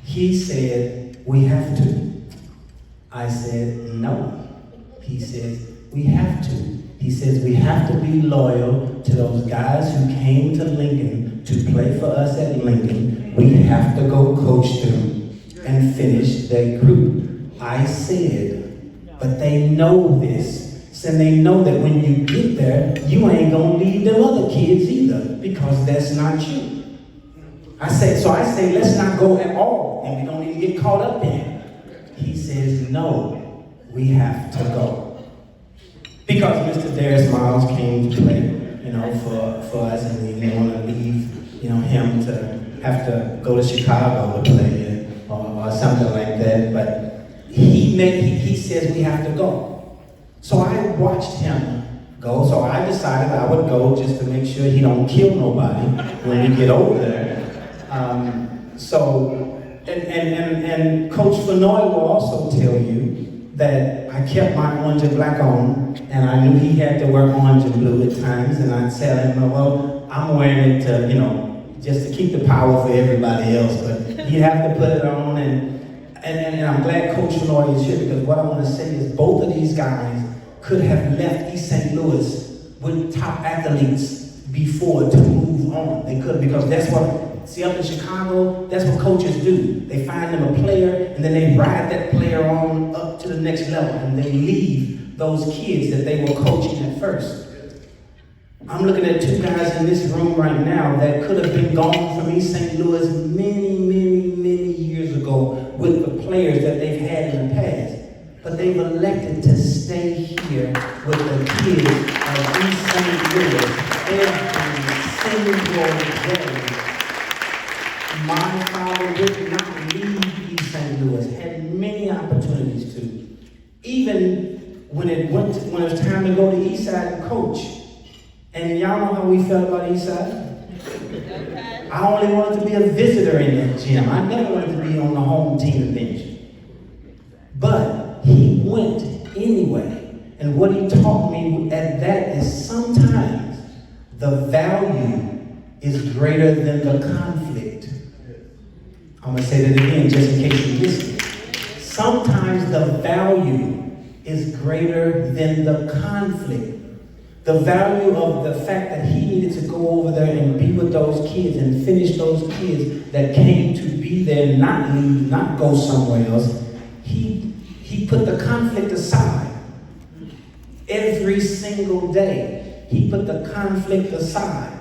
He said, we have to. I said no. He says, we have to. He says, we have to be loyal to those guys who came to Lincoln to play for us at Lincoln. We have to go coach them and finish their group. I said, but they know this. And they know that when you get there, you ain't gonna leave them other kids either, because that's not you. I say, let's not go at all, and we don't need to get caught up in it. He says, no, we have to go. Because Mr. Darius Miles came to play, for us, and we didn't want to leave, him to have to go to Chicago to play or something like that. But he says we have to go. So I watched him go. So I decided I would go just to make sure he don't kill nobody when we get over there. And Coach Fenoy will also tell you that I kept my orange and black on, and I knew he had to wear orange and blue at times, and I'd tell him, well, I'm wearing it to, just to keep the power for everybody else, but you have to put it on, and I'm glad Coach Honoree is here, because what I want to say is both of these guys could have left East St. Louis with top athletes before to move on. They could, because that's what, see, up in Chicago, that's what coaches do. They find them a player, and then they ride that player on up to the next level, and they leave those kids that they were coaching at first. I'm looking at two guys in this room right now that could have been gone from East St. Louis many, many, many years ago with the players that they've had in the past. But they've elected to stay here with the kids of East St. Louis every single day. My father did not leave East St. Louis, had many opportunities to. Even when it was time to go to East Side and coach. And y'all know how we felt about East Side? Okay. I only wanted to be a visitor in that gym. I never wanted to be on the home team bench. But he went anyway. And what he taught me at that is sometimes the value is greater than the conflict. I'm going to say that again just in case you missed it. Sometimes the value is greater than the conflict. The value of the fact that he needed to go over there and be with those kids and finish those kids that came to be there, not leave, not go somewhere else. He put the conflict aside. Every single day, he put the conflict aside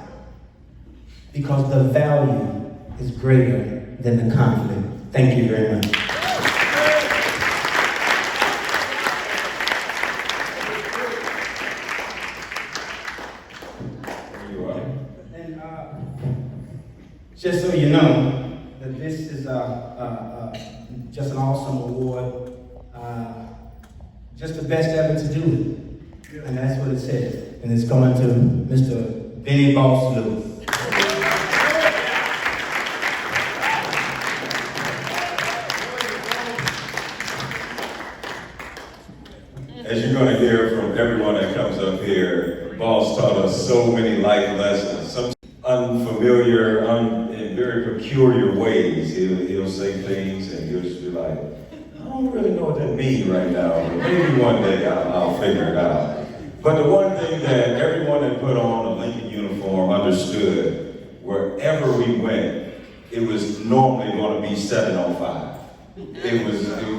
because the value is greater than the conflict. Thank you very much. Just so you know, that this is just an awesome award, just the best ever to do it. And that's what it says. And it's going to Mr. Bennie Boss Lewis. As you're going to hear from everyone that comes up here, Boss taught us so many life lessons, some unfamiliar, in very peculiar ways. He'll say things and he'll just be like, I don't really know what that means right now, but maybe one day I'll figure it out. But the one thing that everyone that put on a Lincoln uniform understood, wherever we went, it was normally going to be 7 on 5.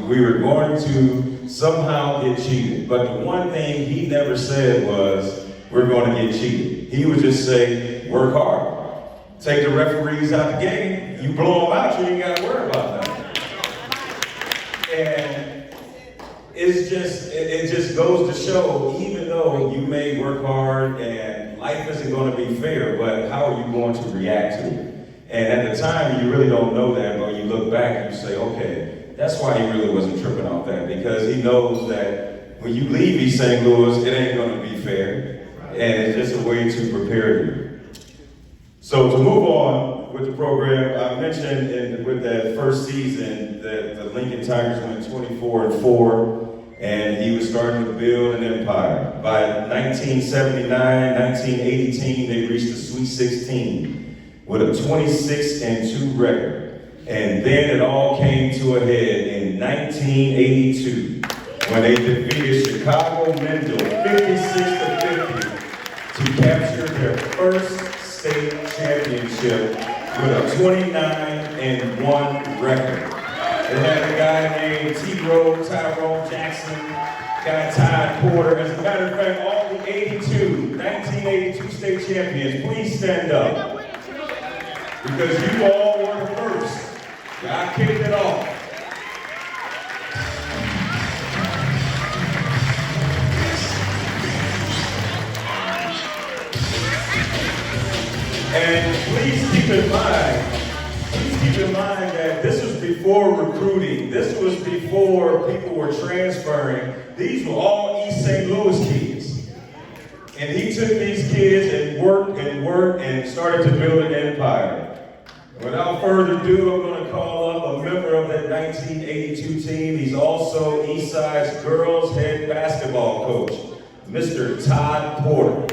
We were going to somehow get cheated. But the one thing he never said was, we're going to get cheated. He would just say, work hard. Take the referees out the game. You blow them out, you ain't got to worry about that. And it just goes to show, even though you may work hard and life isn't going to be fair, but how are you going to react to it? And at the time, you really don't know that, but you look back and you say, okay, that's why he really wasn't tripping off that, because he knows that when you leave East St. Louis, it ain't going to be fair, and it's just a way to prepare you. So to move on with the program, I mentioned with that first season that the Lincoln Tigers went 24-4, and he was starting to build an empire. By 1979, 1980 team, they reached the Sweet 16 with a 26-2 record. And then it all came to a head in 1982 when they defeated Chicago Mendel 56-50 to capture their first state championship with a 29-1 record. They had a guy named Tyrone Jackson, guy Todd Porter. As a matter of fact, all the 1982 state champions, please stand up. Because you all were the first. Y'all kicked it off. And please keep in mind that this was before recruiting. This was before people were transferring. These were all East St. Louis kids. And he took these kids and worked and started to build an empire. Without further ado, I'm going to call up a member of that 1982 team. He's also Eastside's girls' head basketball coach, Mr. Todd Porter.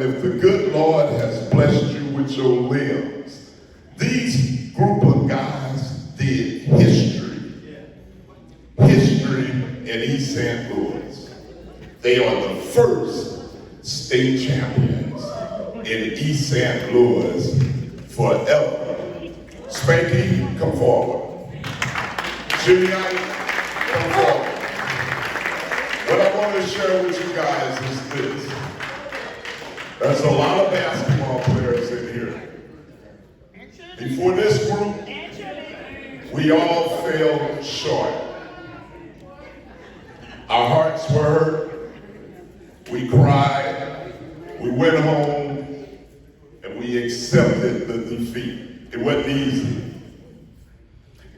If the good Lord has blessed you with your limbs, these group of guys did history. History in East St. Louis. They are the first state champions in East St. Louis forever. Spanky, come forward. Jimmy, come forward. What I want to share with you guys is this. There's a lot of basketball players in here. Before this group, we all fell short. Our hearts were hurt. We cried. We went home and we accepted the defeat. It wasn't easy.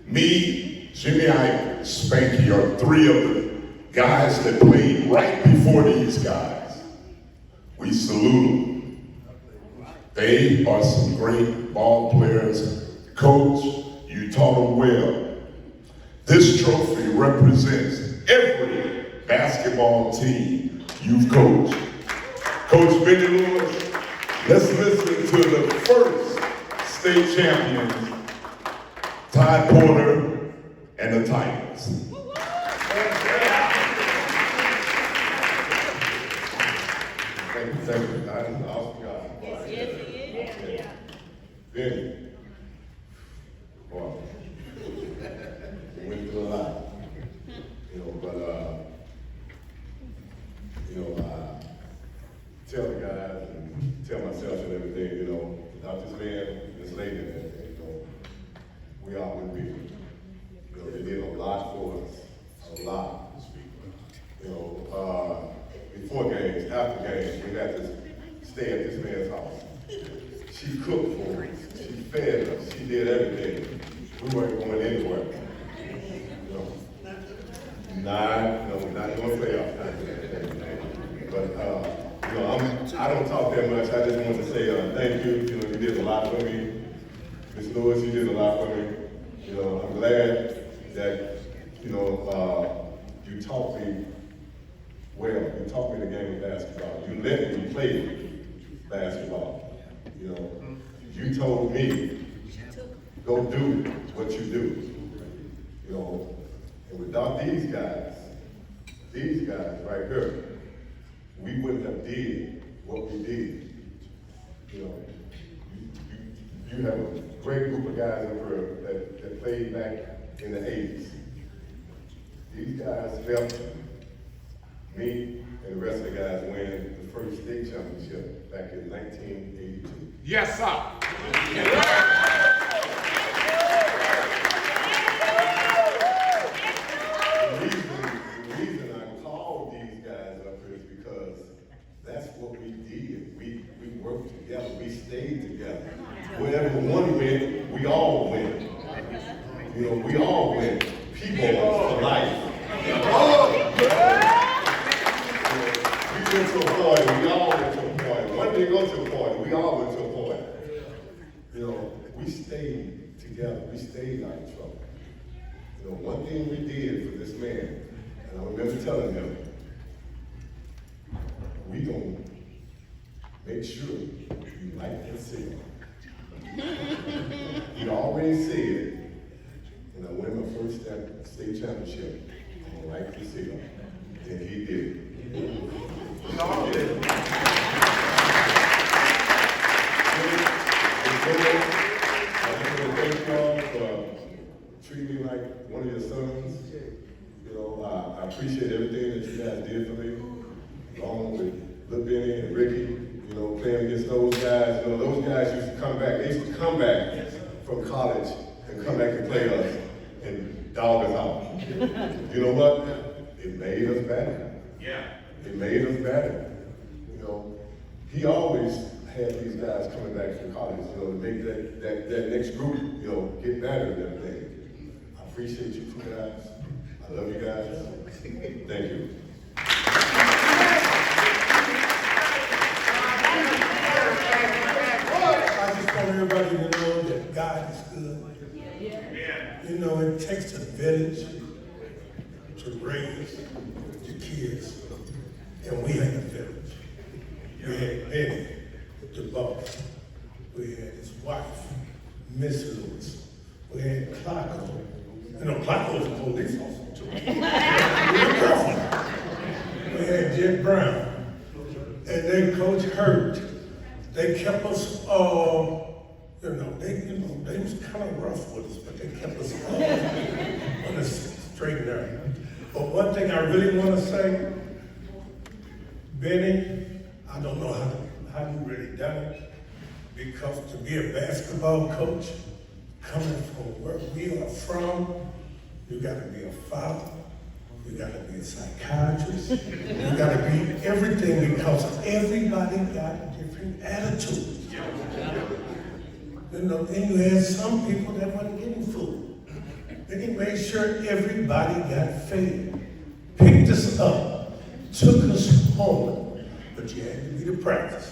Me, Jimmy Ike, Spanky are three of the guys that played right before these guys. We salute them. They are some great ball players. Coach, you taught them well. This trophy represents every basketball team you've coached. Coach Vinnie Lewis, let's listen to the first state champions, Todd Porter and the Tigers. Thank you. I didn't ask God. Yes, he is. Bennie. Wow. We went through a lot. Tell the guys and tell myself and everything, without this man, this lady, we are with people. They did a lot for us. A lot. Before games, after games, we had to stay at this man's house. She cooked for us. She fed us. She did everything. We weren't going anywhere. We're not going to playoff time. But I don't talk that much. I just want to say thank you. You did a lot for me. Ms. Lewis, you did a lot for me. I'm glad that you taught me well. You taught me the game of basketball. You let me play basketball. you told me, go do what you do. You know, and without these guys right here, we wouldn't have did what we did. You know, you have a great group of guys over here that played back in the 80s. These guys helped me and the rest of the guys win the first state championship back in 1982. Yes, sir. The reason I called these guys up here is because that's what we did. We worked together. We stayed together. Wherever one went, we all win. You know, we all win. People for life. We went to a party. We all went to a party. One didn't go to a party. We all went to a party. You know, we stayed together. We stayed out of trouble. You know, one thing we did for this man, and I remember telling him, we gonna make sure you like that cigar. He already said, when I win my first state championship, I'm gonna like the cigar. And he did. Thank y'all for treating me like one of your sons. You know, I appreciate everything that you guys did for me, along with Lil Bennie and Ricky, you know, playing against those guys. You know, those guys used to come back. They used to come back from college and come back and play us and dog us out. You know what? It made us better. Yeah. It made us better. You know, he always had these guys coming back from college, you know, to make that next group, you know, get better and everything. I appreciate you two guys. I love you guys. Thank you. I just want everybody to know that God is good. You know, it takes a village to raise the kids, and we had a village. We had Bennie, the boss. We had his wife, Miss Lewis. We had Clarko. You know, Clarko was a police officer too. We had Jed Brown, and then Coach Hurt. They kept us, they was kind of rough with us, but they kept us on the straight and narrow. But one thing I really want to say, Bennie, I don't know how you really done it, because to be a basketball coach, coming from where we are from, you got to be a father, you got to be a psychiatrist, you got to be everything, because everybody got a different attitude. You know, and you had some people that wasn't getting food. And he made sure everybody got fed, picked us up, took us home, but you had to be the practice.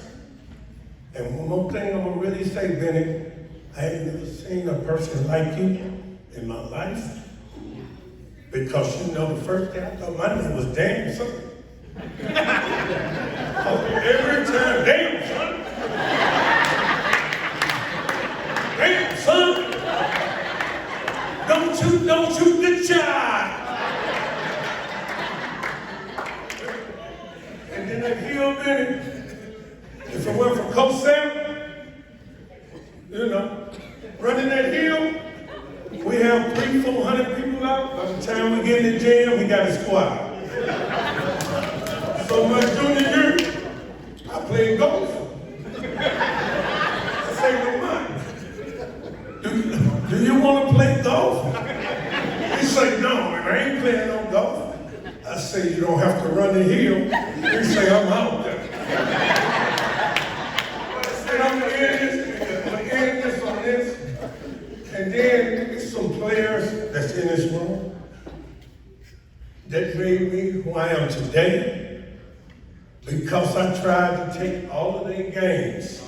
And one more thing I'm gonna really say, Bennie, I ain't never seen a person like you in my life, because you know the first day I thought my name was Damn Son. Every time, Damn Son. Damn Son. Don't shoot the child. And then that hill, Bennie, if it went from Coach Sam, you know, running that hill, we have 300-400 people out. By the time we get in the gym, we got a squad. So my junior year, I played golf. I say, no mind. Do you want to play golf? He say, no, man, I ain't playing no golf. I say, you don't have to run the hill. He say, I'm out there. I said, I'm gonna end this on this. And then there's some players that's in this room that made me who I am today, because I tried to take all of their games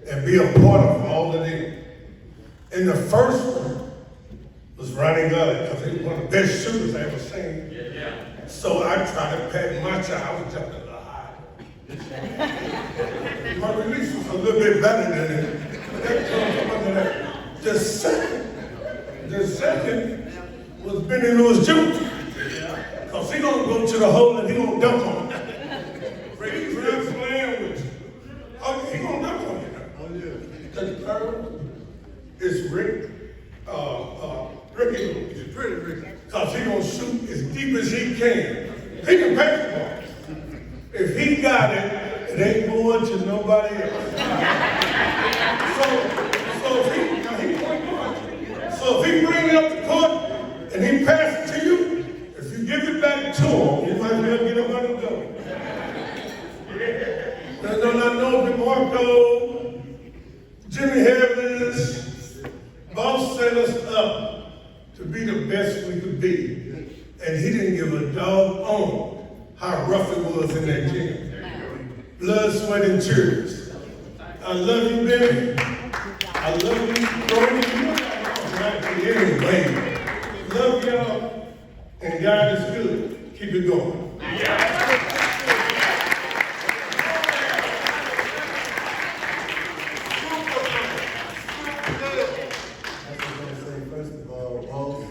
and be a part of all of them. And the first one was Ronnie Gully, because he was one of the best shooters I ever seen. So I tried to pat my child. I was just a little high. My release was a little bit better than it. That comes under that. The second was Vinnie Lewis Jr. Because he gonna go to the hole and he gonna dunk on it. He's not playing with you. Oh, he gonna dunk on you. The third is Ricky Lewis. Because he gonna shoot as deep as he can. He can pass the ball. If he got it, it ain't going to nobody else. So if he bring it up the court and he pass it to you, if you give it back to him, you might be able to get up under the door. I know DeMarco, Jimmy Harris, both set us up to be the best we could be. And he didn't give a dog on how rough it was in that gym. Blood, sweat, and tears. I love you, Bennie. I love you, Brody. Anyway, love y'all, and God is good. Keep it going. I just want to say, first of all, boss,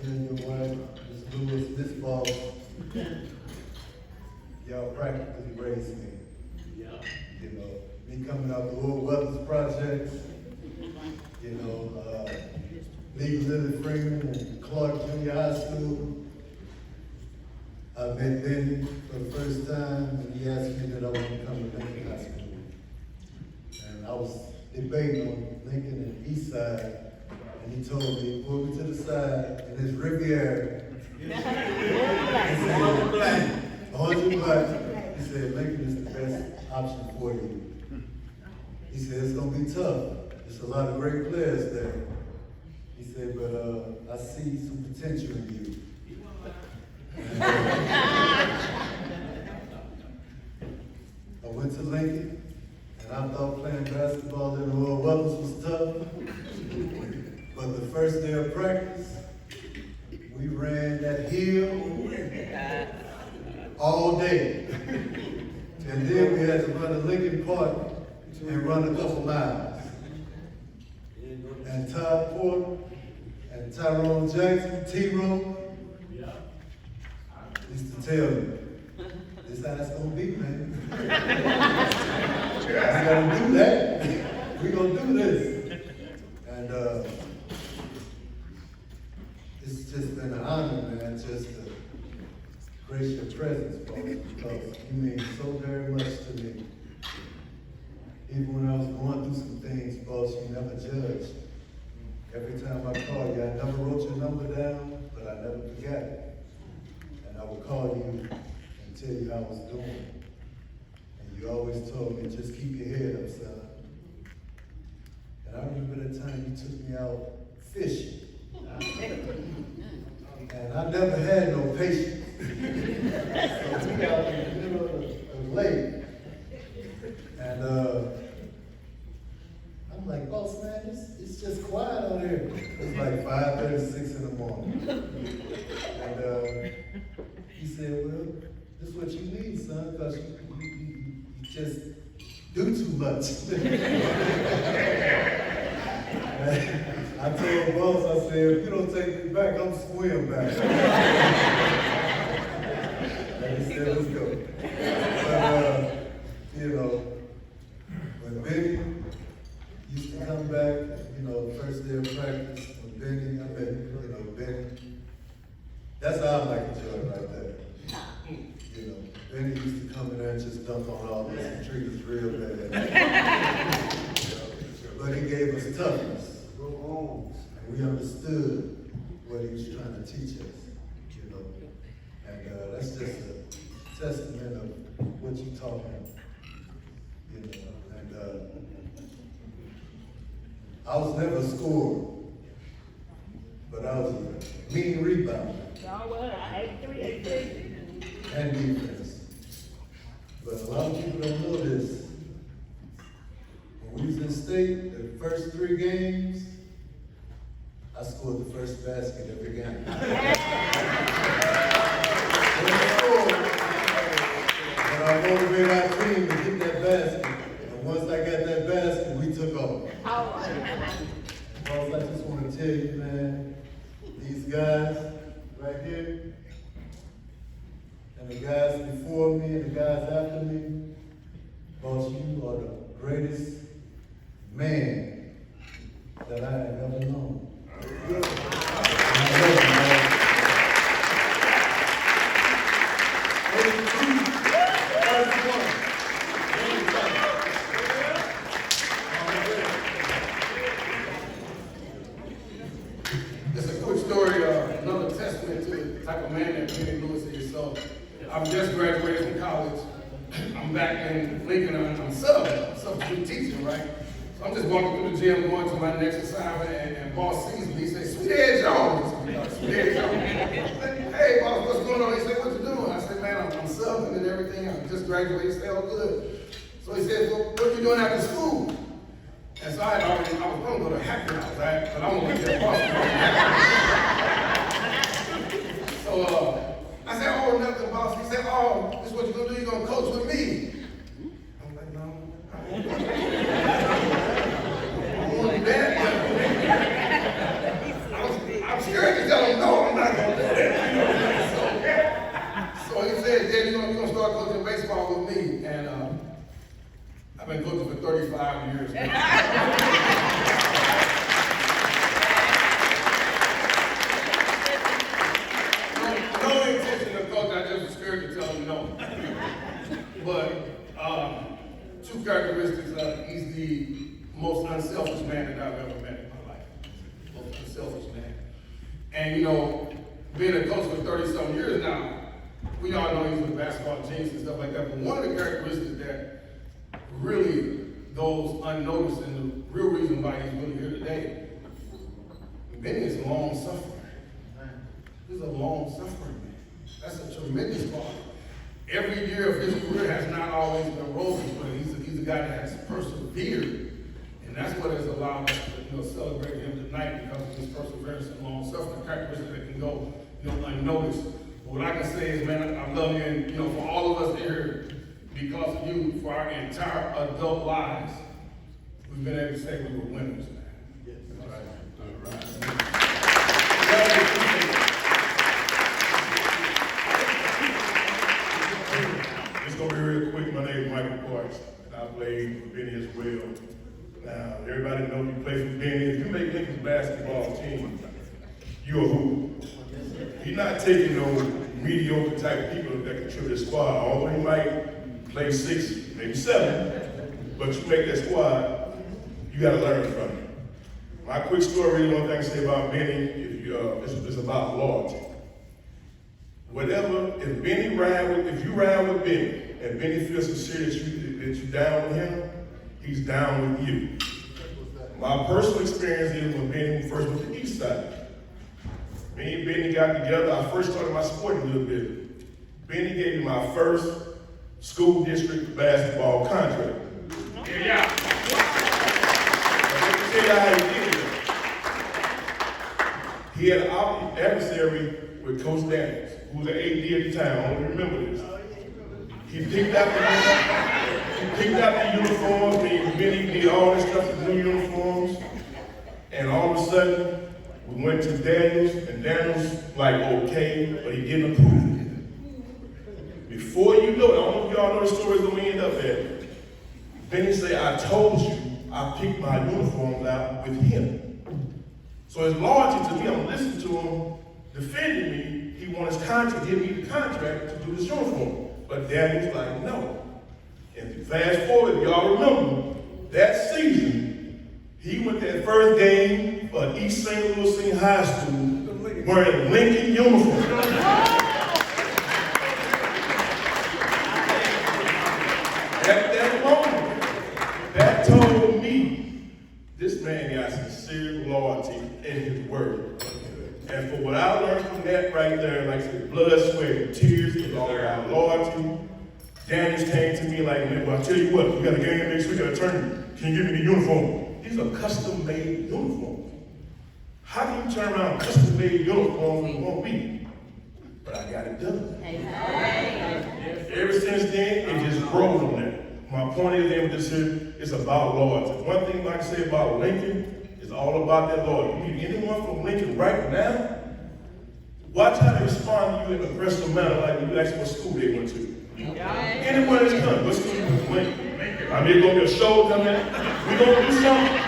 you and your wife, Ms. Lewis, this boss, y'all practically raised me. You know, me coming out the Old Weathers Projects, you know, Lee Lily Freeman and Clark Junior High School. I met Bennie for the first time and he asked me that I want to come to Lincoln High School. And I was debating on Lincoln and East Side, and he told me, pull me to the side, and it's Riviera. Orange and black. He said, Lincoln is the best option for you. He said, it's gonna be tough. There's a lot of great players there. He said, but I see some potential in you. I went to Lincoln, and I thought playing basketball in the Old Weathers was tough. But the first day of practice, we ran that hill all day. And then we had to run to Lincoln Park and run a couple miles. And Todd Porter and Tyrone Jackson, T-Roll, used to tell me, this how it's gonna be, man. We gotta do that. We gonna do this. And it's just been an honor, man, just to grace your presence, boss, because you mean so very much to me. Even when I was going through some things, boss, you never judged. Every time I called you, I never wrote your number down, but I never forgot it. And I would call you and tell you how I was doing. And you always told me, just keep your head up, son. And I remember the time you took me out fishing. And I never had no patience. So we got in the middle of the lake. And I'm like, boss man, it's just quiet out here. It's like 5:36 in the morning. And he said, well, this is what you need, son, because you just do too much. I told boss, I said, if you don't take me back, I'm swim back. And he said, let's go. But, you know, when Bennie used to come back, you know, the first day of practice, when Bennie, Bennie, that's how I like to join right there. You know, Bennie used to come in there and just dump on all this and treat us real bad. But he gave us toughness. And we understood what he was trying to teach us, you know. And that's just a testament of what you taught him, you know. And I was never a scorer, but I was a mean rebounder. And defense. But a lot of people don't know this. When we was in state, the first 3 games, I scored the first basket every game. But I motivated our team to get that basket. And once I got that basket, we took off. you, man, these guys right here, and the guys before me and the guys after me, boss, you are the greatest man that I have ever known. I love you, man. It's a quick story, another testament to the type of man that Vinnie Lewis is. So, I'm just graduated from college. I'm back in Lincoln. I'm substitute teaching, right? So I'm just walking through the gym, going to my next assignment, and boss sees me. He says, "Sweet Ed Jones." Sweet Ed Jones. Hey, boss, what's going on? He said, "What you doing?" I said, "Man, I'm subbing and everything. I just graduated, stay all good." So he said, "Well, what are you doing after school?" And so I was going to go to Happy House, right? But I'm going to get boss. So I said, "Oh, nothing, boss." He said, "Oh, this is what you're going to do. You're going to coach with me." I'm like, "No, I don't want to do that." I'm scared to tell him, "No, I'm not going to do that." So he said, "Yeah, you're going to start coaching baseball with me." And I've been coaching for 35 years now. No intention to coach, I just was scared to tell him no. But two characteristics, he's the most unselfish man that I've ever met in my life. Most unselfish man. And you know, being a coach for 30-some years now, we all know he's a basketball genius and stuff like that, but one of the characteristics that really goes unnoticed and the real reason why he's really here today, Bennie is long-suffering. He's a long-suffering man. That's a tremendous quality. Every year of his career has not always been roses, but he's a guy that has persevered. And that's what has allowed us to celebrate him tonight, because of his perseverance and long-suffering, characteristics that can go unnoticed. But what I can say is, man, I love you, and for all of us here, because of you, for our entire adult lives, we've been able to say we were winners, man. Yes. All right. It's gonna be real quick. My name is Michael Parks, and I played for Bennie as well. Now, everybody knows you play for Bennie. If you make Lincoln's basketball team, you're a hoop. He's not taking no mediocre type people that contribute to the squad, although he might play 6, maybe 7, but you make that squad, you gotta learn from it. My quick story, the only thing I can say about Bennie, is about loyalty. Whatever, if you ride with Bennie, and Bennie feels sincere that you're down with him, he's down with you. My personal experience is when Bennie first went to the East Side. Me and Bennie got together. I first started my sport a little bit. Bennie gave me my first school district basketball contract. Yeah. Let me tell you how he did it. He had an adversary with Coach Daniels, who was an AD at the time. I don't remember this. He picked out the uniforms. Bennie did all this stuff with new uniforms. And all of a sudden, we went to Daniels, and Daniels like, okay, but he didn't approve it. Before you know it, I don't know if y'all know the story where we end up at. Bennie said, I told you I picked my uniforms out with him. So his loyalty to me, I'm listening to him, defending me. He wants his contract, give me the contract to do this uniform. But Daniels like, no. And fast forward, y'all remember, that season, he went that first game for East St. Louis Senior High School wearing Lincoln uniform. At that moment, that told me this man got sincere loyalty in his word. And for what I learned from that right there, like I said, blood, sweat, and tears, was all about loyalty. Daniels came to me like, man, well, I tell you what, we got a game next week, I got a tournament. Can you give me the uniform? These are custom-made uniforms. How can you turn around custom-made uniforms in 1 week? But I got it done. Ever since then, it just grows on that. My point is, this here is about loyalty. One thing I can say about Lincoln It's all about that Lord. You meet anyone from Lincoln right now, watch how they respond to you in a aggressive manner, like when you ask what school they went to. Anyone that's come, what school you went to Lincoln? I mean, it's gonna be a show coming. We gonna do something.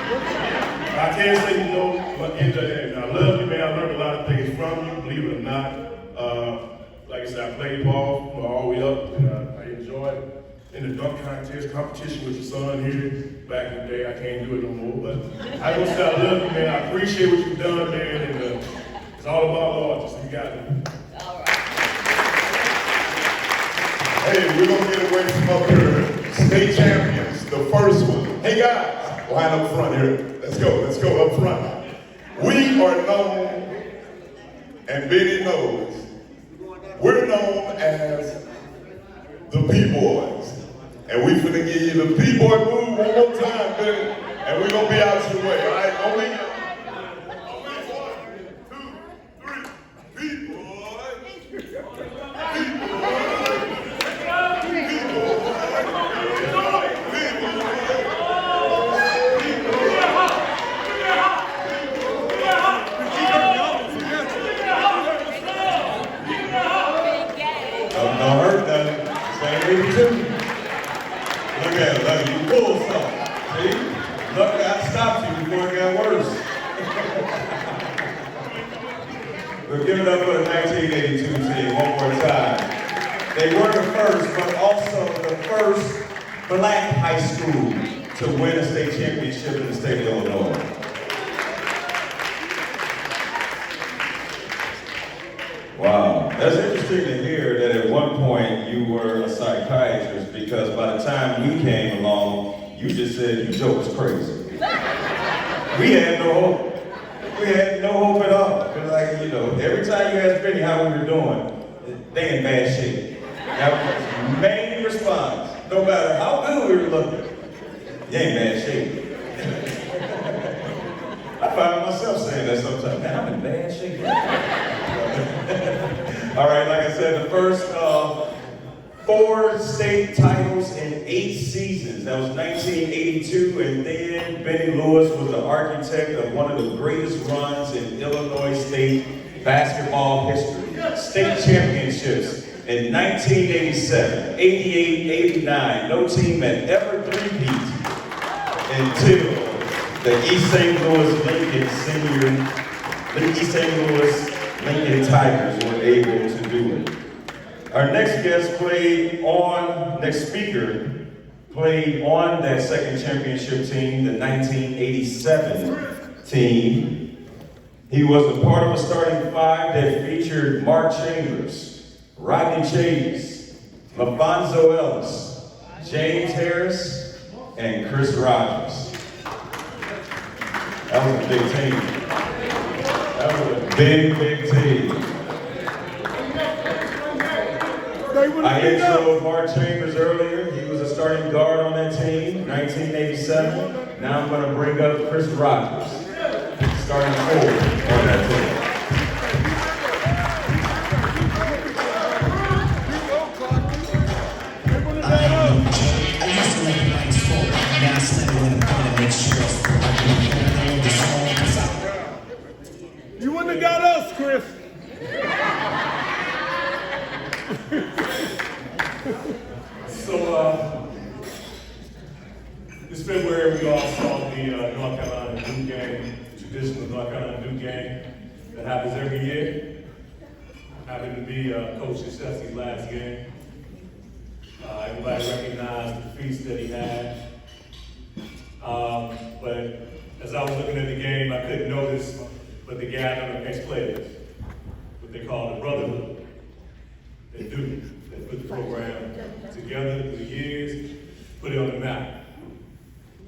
I can't say you know, but in the end, I love you, man. I learned a lot of things from you, believe it or not. Like I said, I played ball all the way up, and I enjoyed in the dunk contest competition with your son here. Back in the day, I can't do it no more, but I don't say I love you, man. I appreciate what you've done, man, and it's all about Lord, so you got it. All right. Hey, we're gonna get away from up here. State champions, the first one. Hey guys, line up front here. Let's go up front. We are known, and Bennie knows, we're known as the P-Boys. And we finna give you the P-Boy move one more time, Bennie. And we're gonna be out your way, all right? Only 1, 2, 3, P-Boy. Don't hurt nothing. Same with you. Look at it, look, you pulled something. See? Look, I stopped you before it got worse. We'll give it up for the 1982 team one more time. They were the first, but also the first black high school to win a state championship in the state of Illinois. Wow, that's interesting to hear that at one point you were a psychiatrist, because by the time we came along, you just said you jokes crazy. We had no hope. We had no hope at all. Because, like, you know, every time you asked Bennie how we were doing, they in bad shape. That was the main response. No matter how good we were looking, they in bad shape. I find myself saying that sometimes. Man, I'm in bad shape. All right, like I said, the first 4 state titles in 8 seasons. That was 1982, and then Vinnie Lewis was the architect of one of the greatest runs in Illinois State basketball history. State championships in 1987, 88, 89. No team had ever three-peat until the East St. Louis Lincoln Tigers were able to do it. Our next speaker played on that second championship team, the 1987 team. He was a part of a starting 5 that featured Mark Chambers, Rodney Chase, LaFonso Ellis, James Harris, and Chris Rogers. That was a big team. That was a big team. I introed Mark Chambers earlier. He was a starting guard on that team, 1987. Now I'm going to bring up Chris Rogers, starting 4 on that team. You wouldn't have got us, Chris. So, this February we all saw the North Carolina Duke game, the traditional North Carolina Duke game that happens every year. Happened to be Coach Krzyzewski's last game. Everybody recognized the feast that he had. But as I was looking at the game, I couldn't notice but the gathering of ex-players, what they call the brotherhood. They do. They put the program together through the years, put it on the map.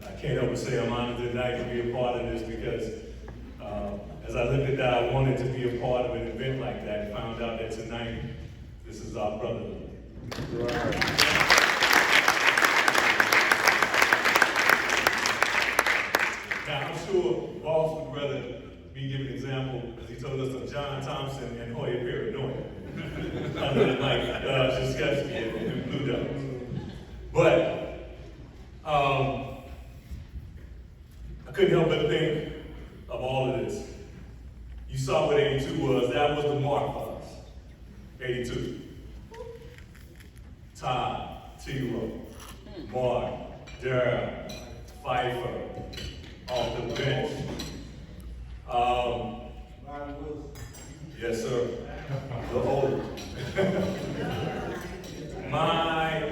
I can't help but say I'm honored tonight to be a part of this, because as I looked at that, I wanted to be a part of an event like that, and found out that tonight, this is our brotherhood. Now, I'm sure Boss would rather me give an example, as he told us, of John Thompson and Hoya Peridot, other than like Krzyzewski and Blue Devils. But I couldn't help but think saw what 82 was. That was the mark for us. 82. Todd, T-Row, Mark, Darryl, Pfeiffer, off the bench. Yes, sir. The old.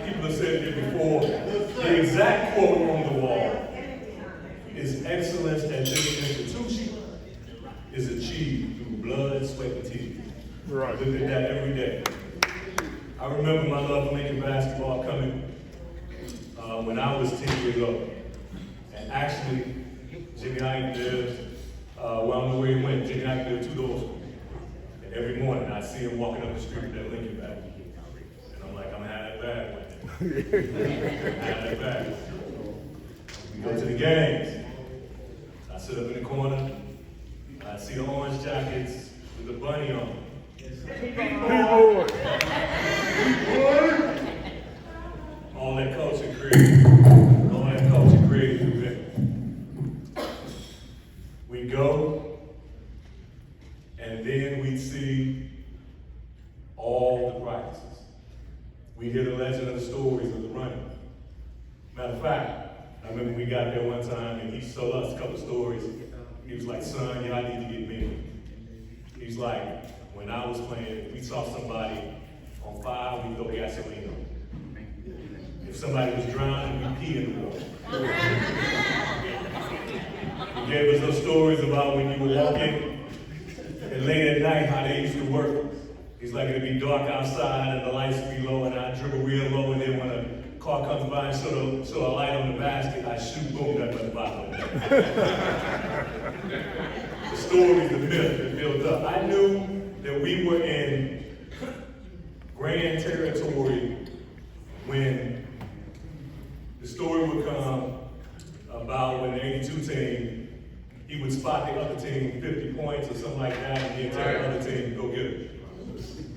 People have said it before. The exact quote on the wall is excellence at this institution is achieved through blood, sweat, and tears. Right. I look at that every day. I remember my love for Lincoln basketball coming when I was 10 years old. And actually, Jimmy Ike lives, well, I don't know where he went. Jimmy Ike lived 2 doors from me. And every morning I'd see him walking up the street with that Lincoln bag. And I'm like, I'm gonna have that bag one day. Have that bag. We go to the games. I sit up in the corner. I see the orange jackets with the bunny on them. All that culture created. All that culture created. We go, and then we see all the practices. We hear the legend of the stories of the running. Matter of fact, I remember we got there one time and he told us a couple stories. He was like, son, y'all need to get me. He's like, when I was playing, if we saw somebody on fire, we'd go gasoline on them. If somebody was drowning, we'd pee in the water. He gave us those stories about when you were walking and late at night, how they used to work. He's like, it'd be dark outside and the lights would be low and I'd dribble real low, and then when a car comes by and show a light on the basket, I shoot, boom, that was the bottom. The stories, the myth that built up. I knew that we were in grand territory when the story would come about when the 82 team, he would spot the other team 50 points or something like that, and he'd tell the other team, go get it.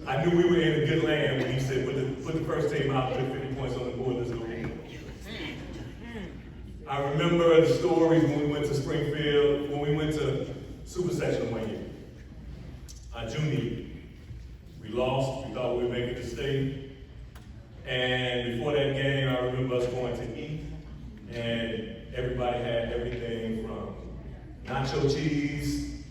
I knew we were in a good land when he said, put the first team out, put 50 points on the board, let's go get it. I remember the stories when we went to Springfield, when we went to Super Section one year. Our junior year. We lost, we thought we would make it to state. And before that game, I remember us going to eat, and everybody had everything from nacho cheese.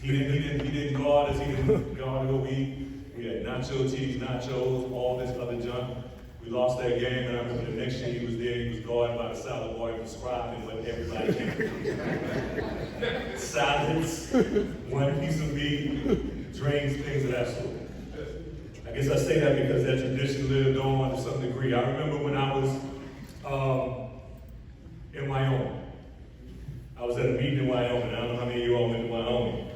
He didn't guard us, he didn't guard what we eat. We had nacho cheese, nachos, all this other junk. We lost that game, and I remember the next year he was there, he was guarded by the salad bar, describing what everybody came. Salads, one piece of meat, drinks, things of that sort. I guess I say that because that tradition lived on to some degree. I remember when I was in Wyoming. I was at a meeting in Wyoming. I don't know how many of you all went to Wyoming.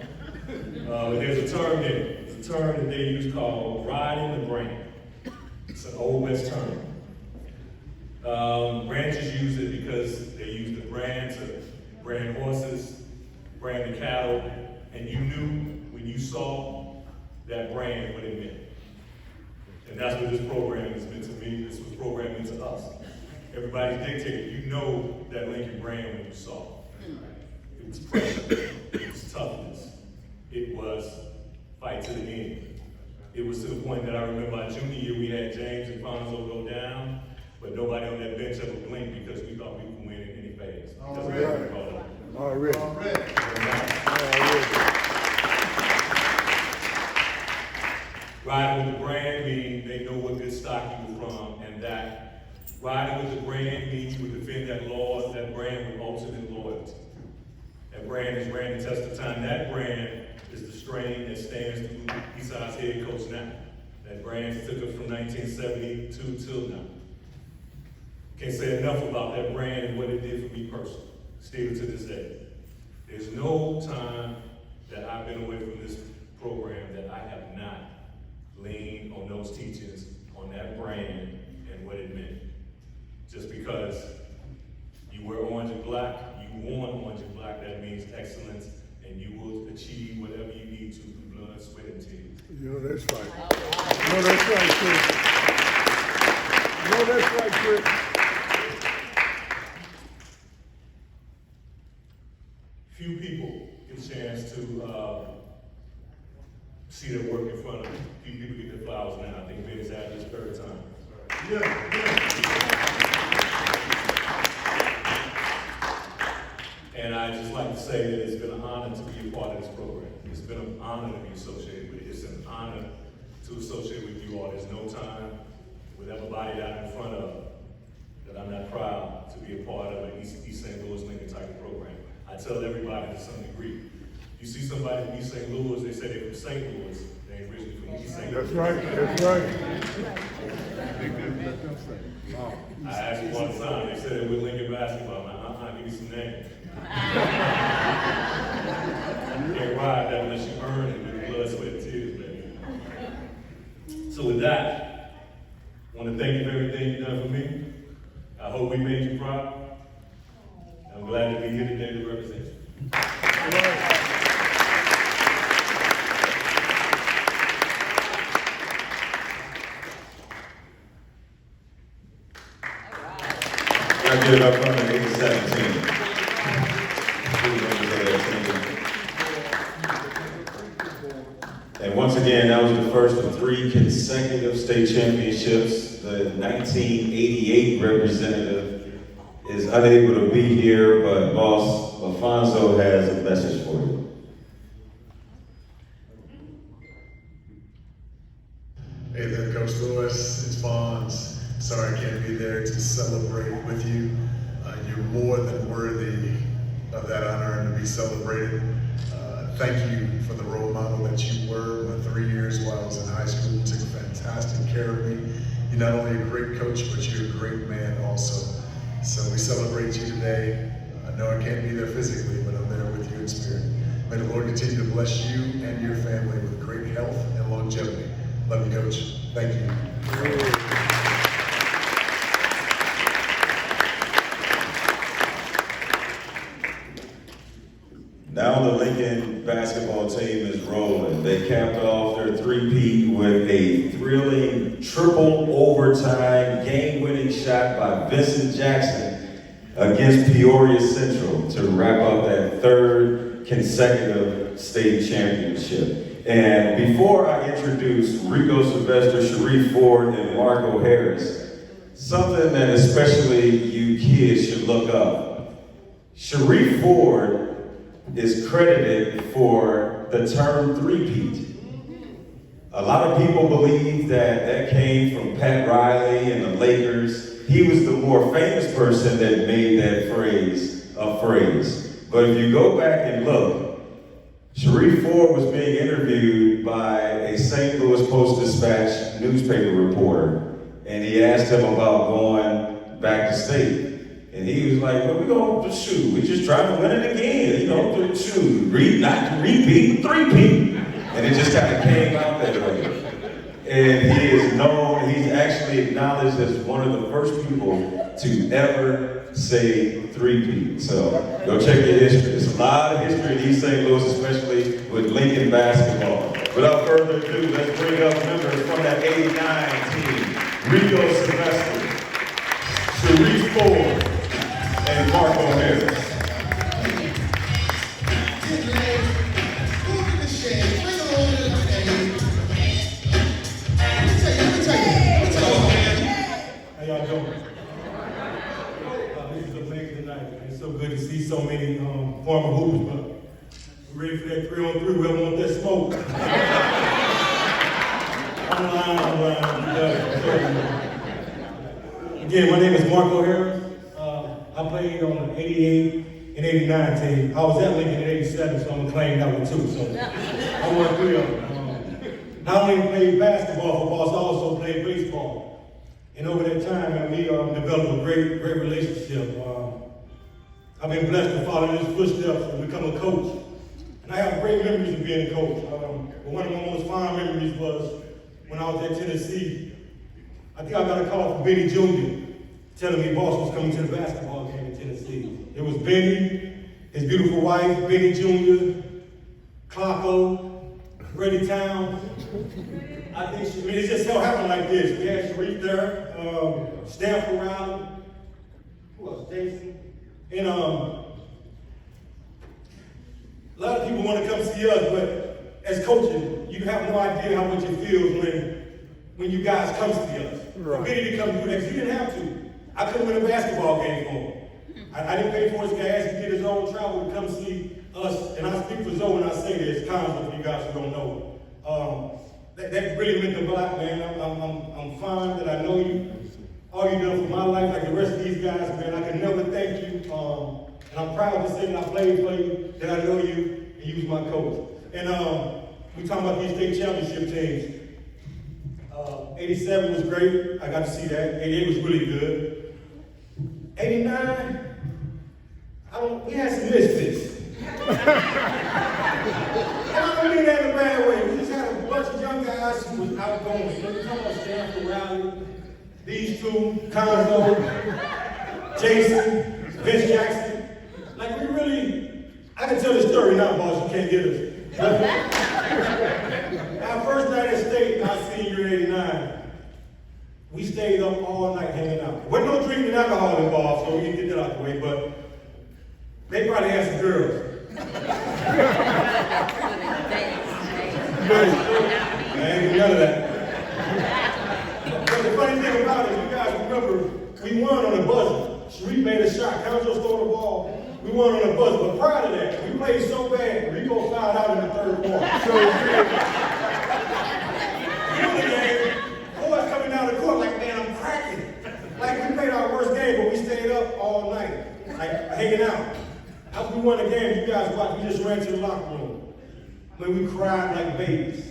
But there's a term there. It's a term that they use called riding the brand. It's an Old West term. Ranchers use it because they use the brand to brand horses, brand the cattle, and you knew when you saw that brand what it meant. And that's what this program has meant to me. This was programming to us. Everybody's dictated. You know that Lincoln brand when you saw it. It was pressure. It was toughness. It was fight to the end. It was to the point that I remember our junior year, we had James and Fonzo go down, but nobody on that bench ever blinked because we thought we could win in any phase. Already. Riding with the brand means they know what good stock you were from, and that riding with the brand means you would defend that laws, that brand with ultimate loyalty. That brand has ran the test of time. That brand is the strain that stands through Eastside's head coach now. That brand took us from 1972 till now. Can't say enough about that brand and what it did for me personally, still to this day. There's no time that I've been away from this program that I have not leaned on those teachings, on that brand and what it meant. Just because you wear orange and black, you want orange and black, that means excellence, and you will achieve whatever you need to through blood, sweat, and tears. You know that's right. You know that's right, Chris. You know that's right, Chris. Few people get a chance to see their work in front of them. People get their flowers now. I think Bennie's had his third time. And I'd just like to say that it's been an honor to be a part of this program. It's been an honor to be associated with it. It's an honor to associate with you all. There's no time with everybody out in front of that I'm not proud to be a part of an East St. Louis Lincoln Title program. I tell everybody to some degree. You see somebody from East St. Louis, they say they're from St. Louis. They ain't originally from East St. Louis. That's right, that's right. I asked one time, they said they were Lincoln basketball. I'm like, give me some names. You can't ride that unless you earn it with blood, sweat, and tears, baby. So with that, I want to thank you for everything you've done for me. I hope we made you proud. I'm glad to be here today to represent you. I give it up from the 8-17. And once again, that was the first of 3 consecutive state championships. The 1988 representative is unable to be here, but Boss Alfonso has a message for you. Hey there, Coach Lewis. It's Bonds. Sorry I can't be there to celebrate with you. You're more than worthy of that honor and to be celebrated. Thank you for the role model that you were my 3 years while I was in high school. You took fantastic care of me. You're not only a great coach, but you're a great man also. So we celebrate you today. I know I can't be there physically, but I'm there with you in spirit. May the Lord continue to bless you and your family with great health and longevity. Love you, Coach. Thank you. Now the Lincoln basketball team is rolling. They capped off their three-peat with a thrilling triple overtime game-winning shot by Vincent Jackson against Peoria Central to wrap up that 3rd consecutive state championship. And before I introduce Rico Sylvester, Sharif Ford, and Marco Harris, something that especially you kids should look up. Sharif Ford is credited for the term three-peat. A lot of people believe that came from Pat Riley and the Lakers. He was the more famous person that made that phrase a phrase. But if you go back and look, Sharif Ford was being interviewed by a St. Louis Post-Dispatch newspaper reporter, and he asked him about going back to state. And he was like, well, we're going to shoot. We're just trying to win it again. You know, shoot. Not to repeat, three-peat. And it just kind of came out that way. And he is known, he's actually acknowledged as one of the first people to ever say three-peat. So go check your history. There's a lot of history in East St. Louis, especially with Lincoln basketball. Without further ado, let's bring up members from that 89 team. Rico Sylvester, Sharif Ford, and Marco Harris. How y'all doing? This is amazing tonight. It's so good to see so many former hoopers, but we're ready for that 3-on-3. We don't want that smoke. I'm lying. Again, my name is Marco Harris. I played on the 88 and 89 team. I was at Lincoln in 87, so I'm going to claim that one too. So I won 3 of them. Not only played basketball for Boss, I also played baseball. And over that time, we developed a great relationship. I've been blessed to follow in his footsteps and become a coach. And I have great memories of being a coach. But one of my most fond memories was when I was at Tennessee. I think I got a call from Bennie Jr. telling me Boss was coming to the basketball game in Tennessee. It was Bennie, his beautiful wife, Bennie Jr., Clarko, Reddy Town. It just so happened like this. We had Sharif there, Stanford around, who else, Jason? And a lot of people want to come see us, but as coaching, you have no idea how much it feels when you guys come to us. For Bennie to come do that, because he didn't have to. I couldn't win a basketball game for him. I didn't pay for his gas. He did his own travel to come see us. And I speak for Zoe when I say this, Conzo, for you guys who don't know. That really meant the block, man. I'm fine that I know you. All you done for my life, like the rest of these guys, man, I can never thank you. And I'm proud to say that I played for you, that I know you, and you was my coach. And we talking about these state championship teams. 87 was great. I got to see that. 88 was really good. 89, we had some misfits. And I don't mean that in a bad way. We just had a bunch of young guys who was outgoing. You know, we talking about Stanford Rally, these two, Conzo, Jason, Vince Jackson. Like we really, I can tell the story now, boss, you can't get us. Our first night at state, our senior year 89, we stayed up all night hanging out. There wasn't no drinking and alcohol involved, so we didn't get that out the way, but they probably had some girls. I ain't none of that. But the funny thing about it, you guys remember, we won on the buzzer. Sharif made a shot, Conzo stole the ball. We won on the buzzer, but prior to that, we played so bad, Rico fouled out in the third quarter. So, boys coming down the court like, man, I'm cracking. Like we played our worst game, but we stayed up all night, like hanging out. After we won the game, you guys watched, we just ran to the locker room. When we cried like babies.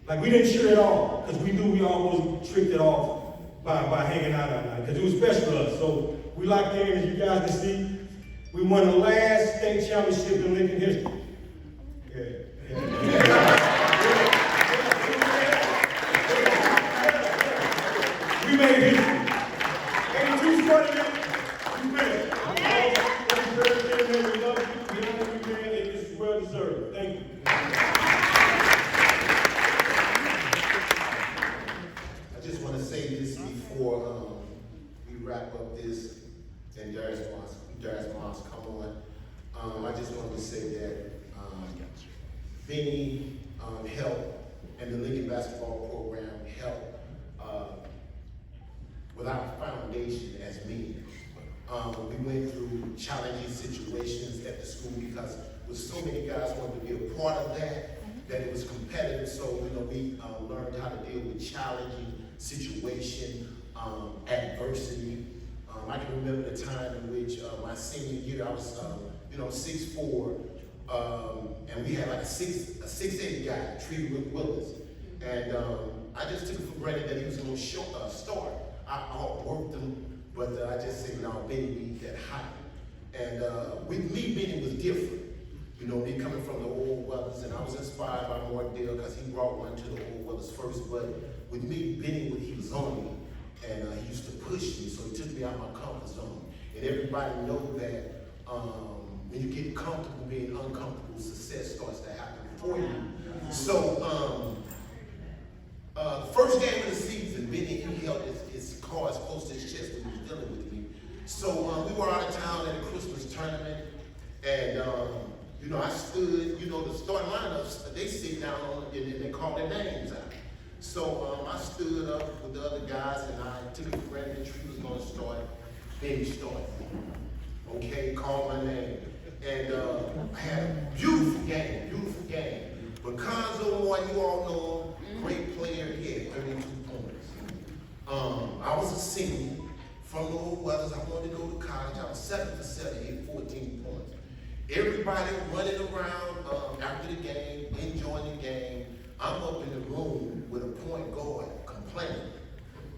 Like we didn't cheer at all, because we knew we almost tricked it off by hanging out that night, because it was special to us. So we locked in, as you guys can see. We won the last state championship in Lincoln history. We made history. 82 started it, we win it. We love you, we honor you, man, and this is well deserved. Thank you. I just want to say this before we wrap up this, and Darius Moss come on. I just wanted to say that Bennie helped, and the Lincoln basketball program helped without foundation as me. We went through challenging situations at the school because with so many guys wanted to be a part of that it was competitive. So, we learned how to deal with challenging situation, adversity. I can remember the time in which my senior year, I was, 6'4", and we had like a 6'8" guy, Tree Willis, and I just took it for granted that he was going to start. I outworked him, but I just said, no, Bennie needs that height. And with me, Bennie was different. Me coming from the Old Weathers, and I was inspired by Mordell because he brought one to the Old Weathers first. But with me, Bennie, he was on me, and he used to push me, so he took me out of my comfort zone. And everybody knows that when you get comfortable being uncomfortable, success starts to happen for you. So the first game of the season, Bennie, he held his cards close to his chest when he was dealing with me. So we were out of town at a Christmas tournament, and I stood, the starting lineups, they sit down and they call their names out. So I stood up with the other guys, and I took it for granted that Tree was going to start. Bennie started. Okay, called my name. And I had a beautiful game. But Conzo, you all know him, great player, he had 32 points. I was a senior from the Old Weathers. I wanted to go to college. I was 7 for 7, he had 14 points. Everybody running around after the game, enjoying the game. I'm up in the room with a point guard complaining.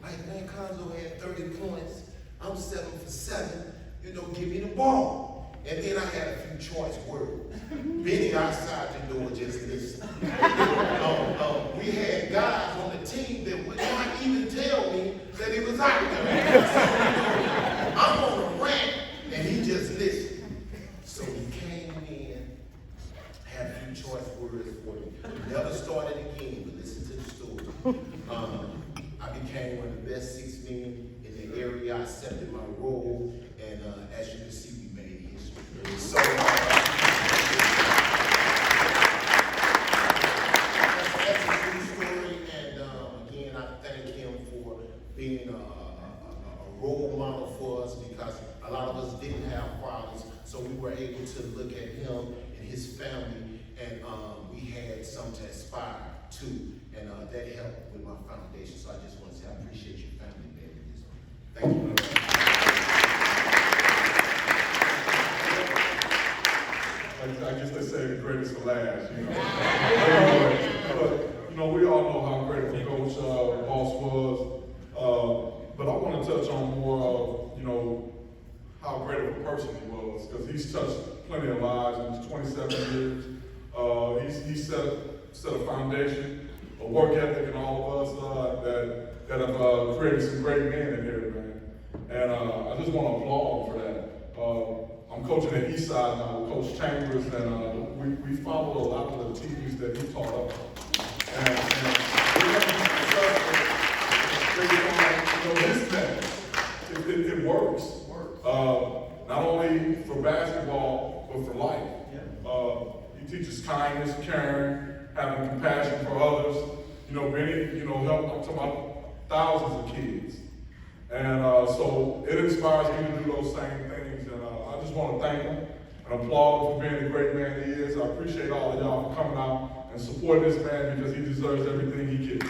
Like, man, Conzo had 30 points. I'm 7 for 7. Give me the ball. And then I had a few choice words. Bennie outside the door just listened. We had guys on the team that would not even tell me that he was out there. I'm on a rant, and he just listened. So he came in, had a few choice words for me. Never started again, but listen to the story. I became one of the best 6 men in the area. I accepted my role, and as you can see, we made history. So, something to aspire to, and that helped with my foundation. So I just want to say I appreciate your family, Bennie. Thank you. I guess they say the greatest for last, you know. But, we all know how great the Coach Boss was. But I want to touch on more of, how great of a person he was, because he's touched plenty of lives in his 27 years. He set a foundation, a work ethic in all of us that have created some great men in here, man. And I just want to applaud him for that. I'm coaching at Eastside now with Coach Chambers, and we follow a lot of the teachings that he taught us. And his method, it works. Not only for basketball, but for life. He teaches kindness, caring, having compassion for others. Bennie, helped, I'm talking about thousands of kids. And so it inspires me to do those same things. And I just want to thank him and applaud him for being the great man he is. I appreciate all of y'all for coming out and supporting this man because he deserves everything he gets.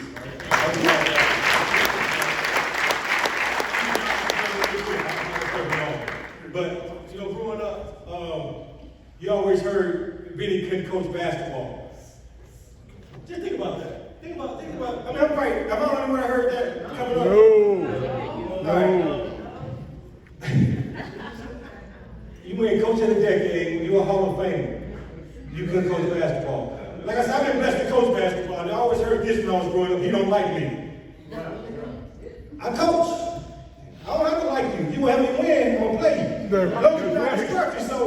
But, growing up, you always heard Bennie couldn't coach basketball. Just think about that. Think about, I mean, I'm right. Am I the only one that heard that coming up? No. You went coach of the decade, you were a Hall of Famer. You couldn't coach basketball. Like I said, I've been blessed to coach basketball. And I always heard this when I was growing up, he don't like me. I coach. I don't have to like you. You will have me win, I'm gonna play you. Don't you not instruct you, so.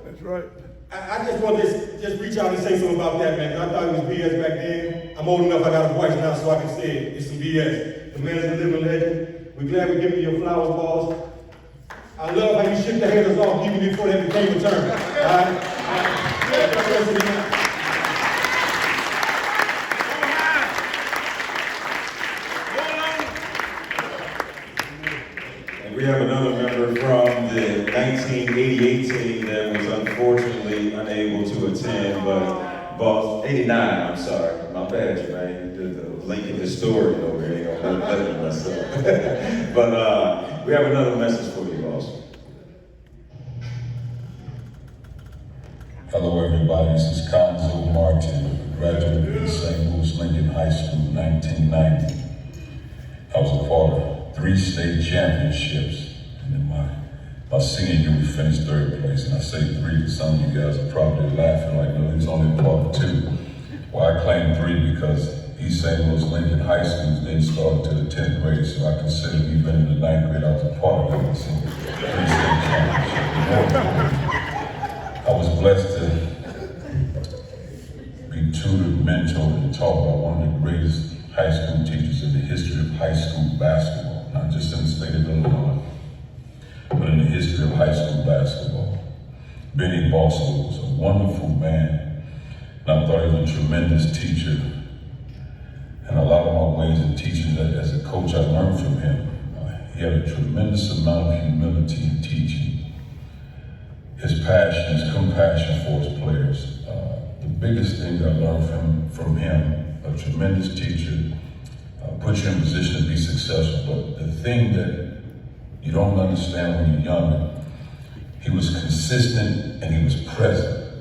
That's right. I just want to just reach out and say something about that, man. I thought it was BS back then. I'm old enough, I got a voice now, so I can say it. It's some BS. The man is a living legend. We're glad we're giving you your flowers, boss. I love how you shipped the haters off even before they became a term. All right? We have another member from the 1988 team that was unfortunately unable to attend, but boss, 89, I'm sorry, my bad, man. The Lincoln historian over here, ain't gonna let me mess up. But we have another message for you, boss. Hello, everybody. This is Conzo Martin, graduate of St. Louis Lincoln High School, 1990. I was a part of 3 state championships, and in my senior year we finished 3rd place. And I say 3 because some of you guys are probably laughing like, no, he was only a part of 2. Well, I claim 3 because East St. Louis Lincoln High School didn't start until the 10th grade, so I consider me being in the 9th grade. I was a part of it. So 3 state championships. I was blessed to be tutored, mentored, and taught by one of the greatest high school teachers in the history of high school basketball, not just in the state of Illinois, but in the history of high school basketball. Bennie Boswell was a wonderful man, and I thought he was a tremendous teacher. And a lot of my ways of teaching, as a coach, I learned from him. He had a tremendous amount of humility in teaching. His passion, his compassion for his players. The biggest thing that I learned from him, a tremendous teacher, puts you in a position to be successful. But the thing that you don't understand when you're younger, he was consistent and he was present.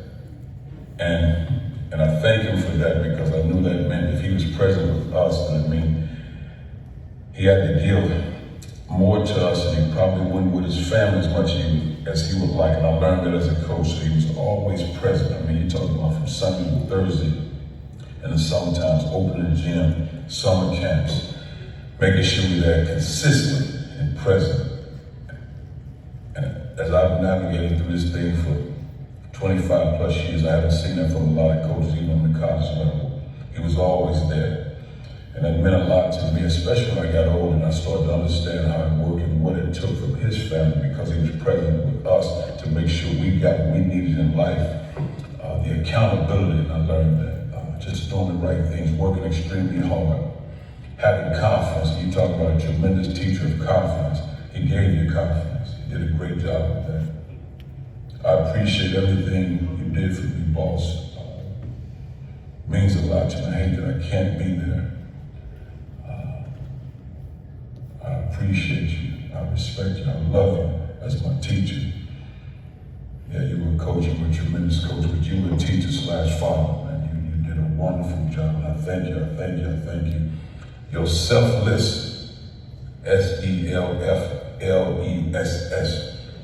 And I thank him for that because I knew that meant if he was present with us, he had to give more to us and he probably wouldn't with his family as much as he would like. And I learned that as a coach, so he was always present. You're talking about from Sunday to Thursday, in the summertimes, opening the gym, summer camps, making sure we're consistent and present. And as I've navigated through this thing for 25 plus years, I haven't seen that from a lot of coaches, even on the college level. He was always there. And that meant a lot to me, especially when I got older and I started to understand how it worked and what it took from his family because he was present with us to make sure we got what we needed in life. The accountability, and I learned that. Just doing the right things, working extremely hard, having confidence. You talk about a tremendous teacher of confidence. He gave you confidence. He did a great job with that. I appreciate everything you did for me, boss. means a lot to me. I hate that I can't be there. I appreciate you. I respect you. I love you as my teacher. Yeah, you were a coach. You were a tremendous coach, but you were a teacher/father, man. You did a wonderful job, and I thank you. I thank you. I thank you. Your selfless, SELFLESS,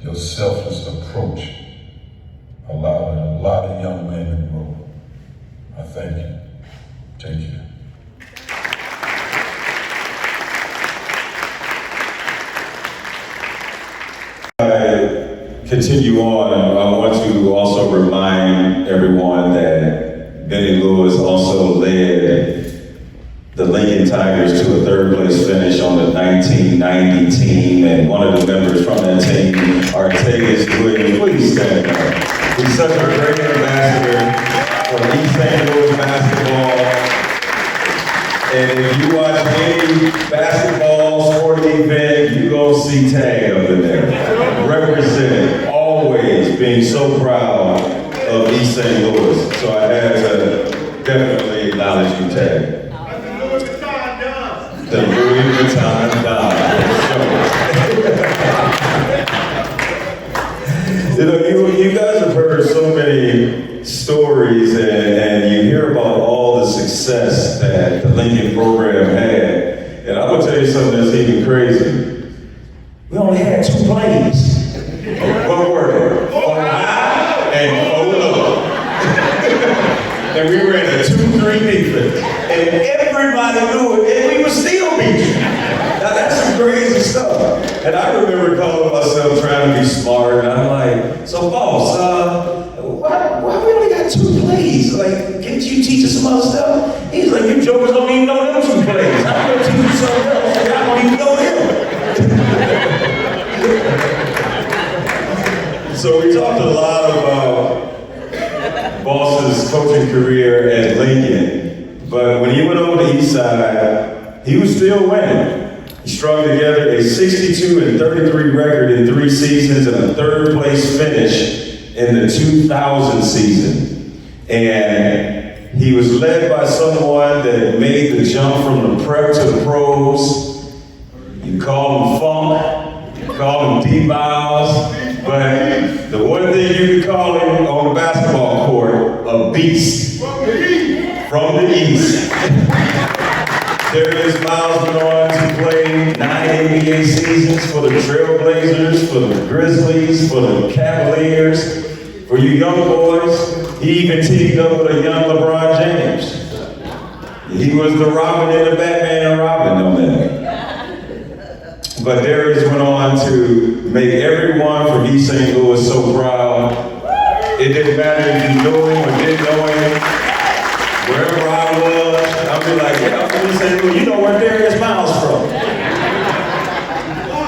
your selfless approach allowed a lot of young men to grow. I thank you. Take care. Continue on, I want to also remind everyone that Vinnie Lewis also led the Lincoln Tigers to a third place finish on the 1990 team, and one of the members from that team, Artavis Williams, please stand up. He's such a great ambassador for East St. Louis basketball. And if you watch any basketball sporting event, you go see Tag up in there. Representing, always being so proud of East St. Louis. So I had to definitely acknowledge you, Tag. The Louis Vuitton Don. You guys have heard so many stories and you hear about all the success that the Lincoln program had. And I will tell you something that's even crazy. We only had 2 plays. What were they? Oh, and oh, look. And we ran a 2-3 defense. And everybody knew it, and we were still beating. Now that's some crazy stuff. And I remember calling myself trying to be smart, and I'm like, so boss, why we only got 2 plays? Like, can't you teach us some other stuff? He's like, you jokers don't even know them 2 plays. I'm gonna teach you something else, and I don't even know them. So we talked a lot about Boss's coaching career at Lincoln, but when he went over to Eastside, he was still winning. He strung together a 62-33 record in 3 seasons and a 3rd place finish in the 2000 season. And he was led by someone that made the jump from the prep to the pros. You call him Funk, you call him D-Miles, but the one thing you can call him on the basketball court, a beast. From the East. Darius Miles went on to play 9 NBA seasons for the Trailblazers, for the Grizzlies, for the Cavaliers. For you young boys, he even teamed up with a young LeBron James. He was the Robin and the Batman and Robin on that. But Darius went on to make everyone from East St. Louis so proud. It didn't matter if you knew him or didn't know him. Wherever I was, I'd be like, yeah, I'm from East St. Louis. You know where Darius Miles from.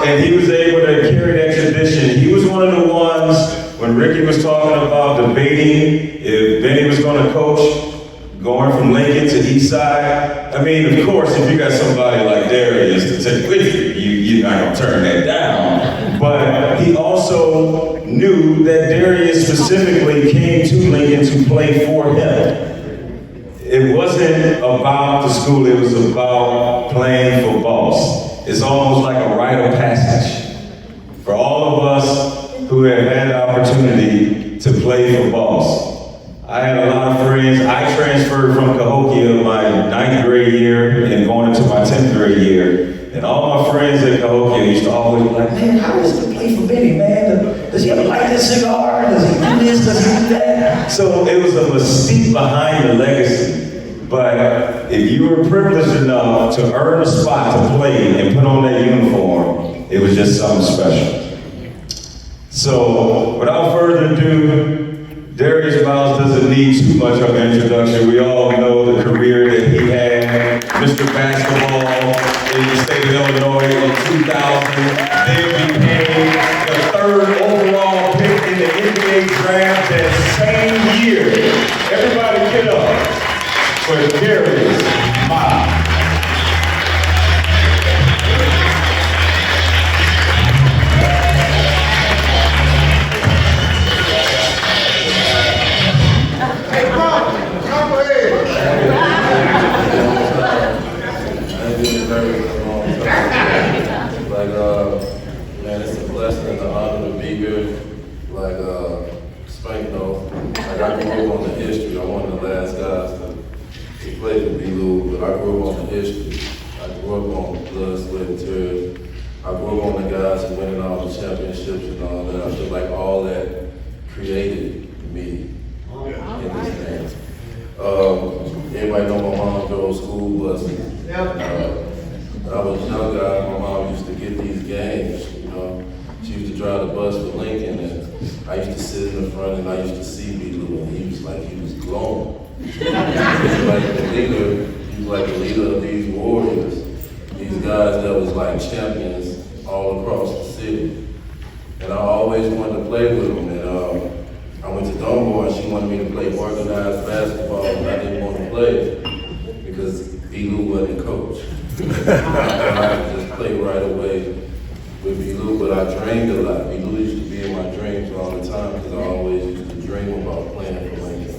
And he was able to carry that tradition. He was one of the ones, when Ricky was talking about debating if Bennie was going to coach, going from Lincoln to Eastside. I mean, of course, if you got somebody like Darius to take with you, you're not going to turn that down. But he also knew that Darius specifically came to Lincoln to play for him. It wasn't about the school, it was about playing for Boss. It's almost like a rite of passage for all of us who have had the opportunity to play for Boss. I had a lot of friends. I transferred from Cahokia my 9th grade year and going into my 10th grade year. And all my friends at Cahokia used to always be like, man, how is it to play for Bennie, man? Does he ever light that cigar? Does he do this? Does he do that? So it was a mystique behind the legacy. But if you were privileged enough to earn a spot to play and put on that uniform, it was just something special. So without further ado, Darius Miles doesn't need too much of an introduction. We all know the career that he had. Mr. Basketball in the state of Illinois in 2000. Then became the 3rd overall pick in the NBA draft that same year. Everybody get up for Darius Miles. Hey, come ahead. play for B. Lou, but I grew up on the history. I grew up on blood, sweat, and tears. I grew up on the guys who winning all the championships and all that. I feel like all that created me in this game. Everybody know my mom drove school buses. When I was younger, my mom used to get these games, you know. She used to drive the bus for Lincoln, and I used to sit in the front, and I used to see B. Lou, and he was glowing. He was like the leader of these warriors, these guys that was like champions all across the city. And I always wanted to play with them, and I went to Dombo, and she wanted me to play organized basketball, and I didn't want to play because B. Lou wasn't the coach. I could just play right away with B. Lou, but I dreamed a lot. B. Lou used to be in my dreams all the time because I always used to dream about playing for Lincoln.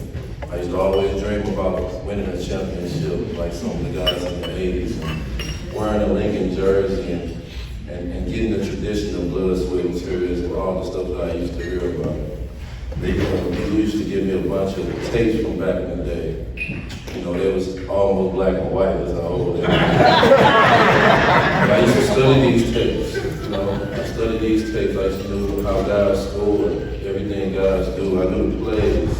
I used to always dream about winning a championship like some of the guys in the 80s, and wearing a Lincoln jersey and getting the tradition of blood, sweat, and tears and all the stuff that I used to hear about. They used to give me a bunch of tapes from back in the day. You know, they was almost black and white as I hold it. I used to study these tapes. You know, I studied these tapes. I used to know how guys score, everything guys do. I knew the plays.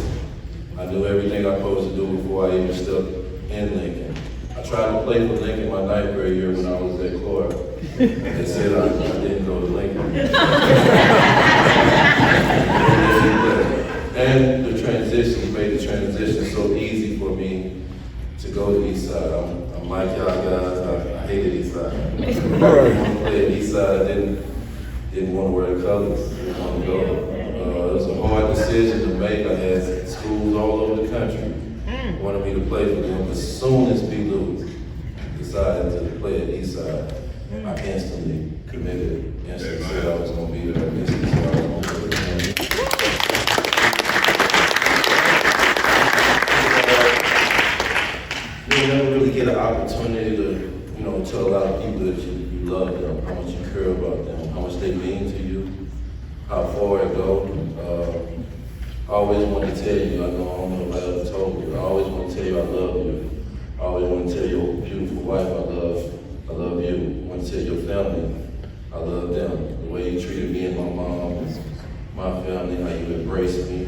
I knew everything I was supposed to do before I even stepped in Lincoln. I tried to play for Lincoln my 9th grade year when I was at Clark. They said I didn't go to Lincoln. And the transition made the transition so easy for me to go to Eastside. I'm like y'all guys, I hated Eastside. I didn't want to play at Eastside, didn't want to wear the colors, didn't want to go. It was a hard decision to make. I had schools all over the country wanted me to play for them. As soon as B. Lou decided to play at Eastside, I instantly committed. Instantly said I was going to be there. Instantly said I was going to play with him. You never really get an opportunity to, tell a lot of people that you love them, how much you care about them, how much they mean to you, how far it goes. I always want to tell you, I don't know if I ever told you, I always want to tell you I love you. I always want to tell your beautiful wife I love you. I want to tell your family I love them. The way you treated me and my mom, my family, how you embraced me.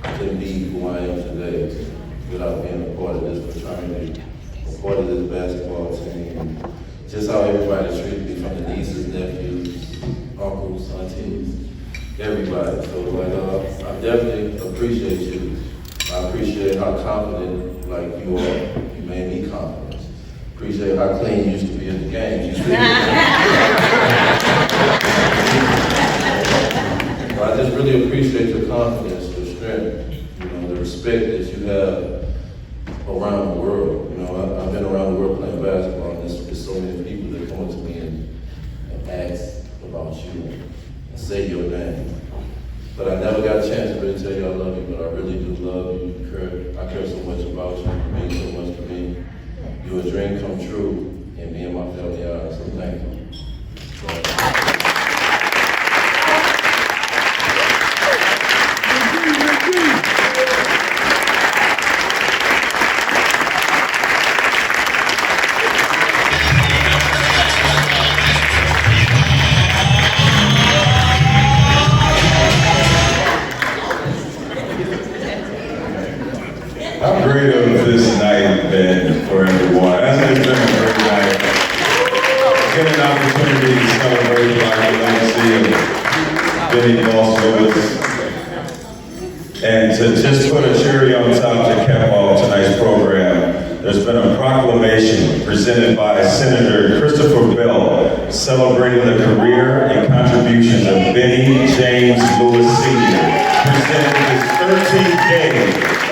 I couldn't be who I am today without being a part of this fraternity, a part of this basketball team. Just how everybody treated me, from the nieces, nephews, uncles, aunties, everybody. So I definitely appreciate you. I appreciate how confident you are. You made me confident. Appreciate how clean you used to be in the games. I just really appreciate your confidence, your strength, the respect that you have around the world. I've been around the world playing basketball, and there's so many people that come up to me and ask about you and say your name. But I never got a chance to really tell you I love you, but I really do love you. I care so much about you. You mean so much to me. You're a dream come true, and me and my family are, so thank you. How great of this night been for everyone? It's been a great night. Get an opportunity to celebrate the legacy of Vinnie Lewis, and to just put a cherry on top to cap off tonight's program. There's been a proclamation presented by Senator Christopher Bell celebrating the career and contributions of Bennie James Lewis Sr. presented this 13th day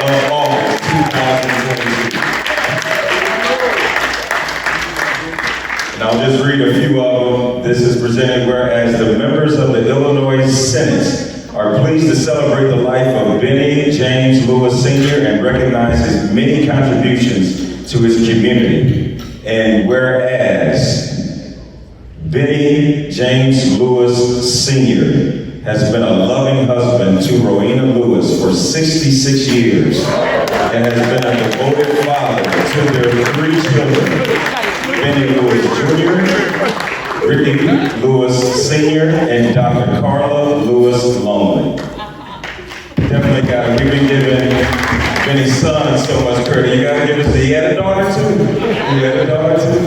of August 2022. And I'll just read a few of them. This is presented whereas the members of the Illinois Senate are pleased to celebrate the life of Bennie James Lewis Sr. and recognize his many contributions to his community. And whereas Bennie James Lewis Sr. has been a loving husband to Rowena Lewis for 66 years and has been a devoted father to their 3 children, Vinnie Lewis Jr., Vinnie Lewis Sr., and Dr. Carla Lewis Longley. Definitely got to be giving Vinnie's son so much credit. You got to give us, he had a daughter too. He had a daughter too.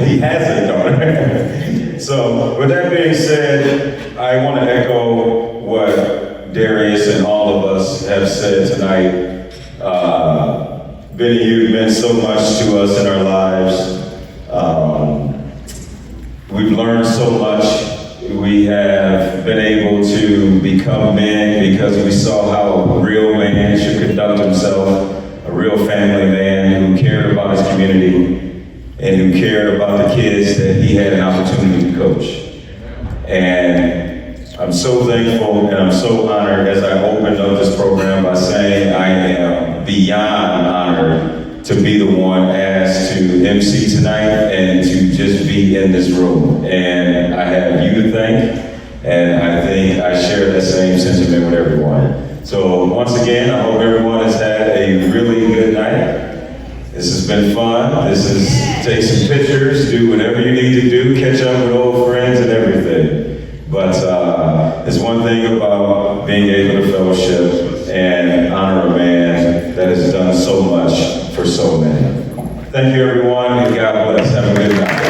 He has a daughter. So with that being said, I want to echo what Darius and all of us have said tonight. Bennie, you've meant so much to us in our lives. We've learned so much. We have been able to become men because we saw how a real man should conduct himself, a real family man who cared about his community and who cared about the kids that he had an opportunity to coach. And I'm so thankful and I'm so honored as I opened up this program by saying I am beyond honored to be the one asked to MC tonight and to just be in this room. And I have you to thank, and I think I share that same sentiment with everyone. So once again, I hope everyone has had a really good night. This has been fun. This is take some pictures, do whatever you need to do, catch up with old friends and everything. But there's one thing about being able to fellowship and honor a man that has done so much for so many. Thank you, everyone, and God bless. Have a good night.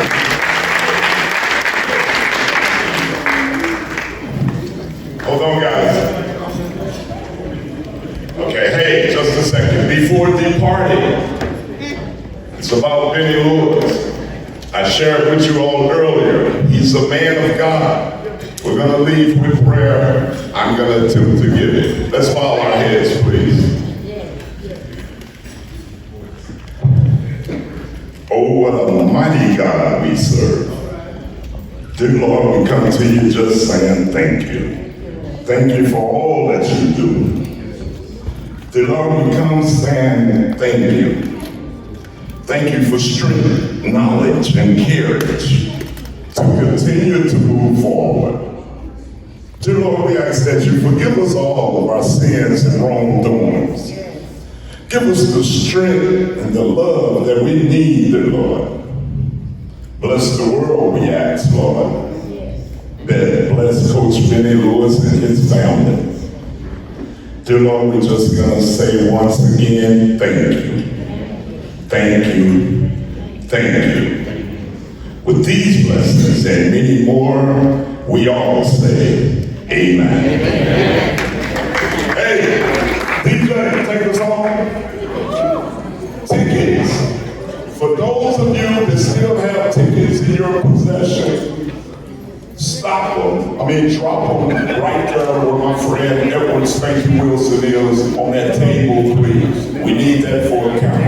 Hold on, guys. Okay, hey, just a second. Before departing, it's about Bennie Lewis. I shared with you all earlier. He's a man of God. We're going to leave with prayer. I'm going to attempt to give it. Let's bow our heads, please. Oh, what a mighty God we serve. Dear Lord, we come to you just saying thank you. Thank you for all that you do. Dear Lord, we come saying thank you. Thank you for strength, knowledge, and courage to continue to move forward. Dear Lord, we ask that you forgive us all of our sins and wrongdoings. Give us the strength and the love that we need, dear Lord. Bless the world, we ask, Lord. Bless Coach Vinnie Lewis and his family. Dear Lord, we're just gonna say once again, thank you. Thank you. Thank you. With these blessings and many more, we all say, amen. Amen. Hey, DJ, take us home. Tickets. For those of you that still have tickets in your possession, drop them right there where my friend Edward Spanky Wilson is on that table, please. We need that for a count.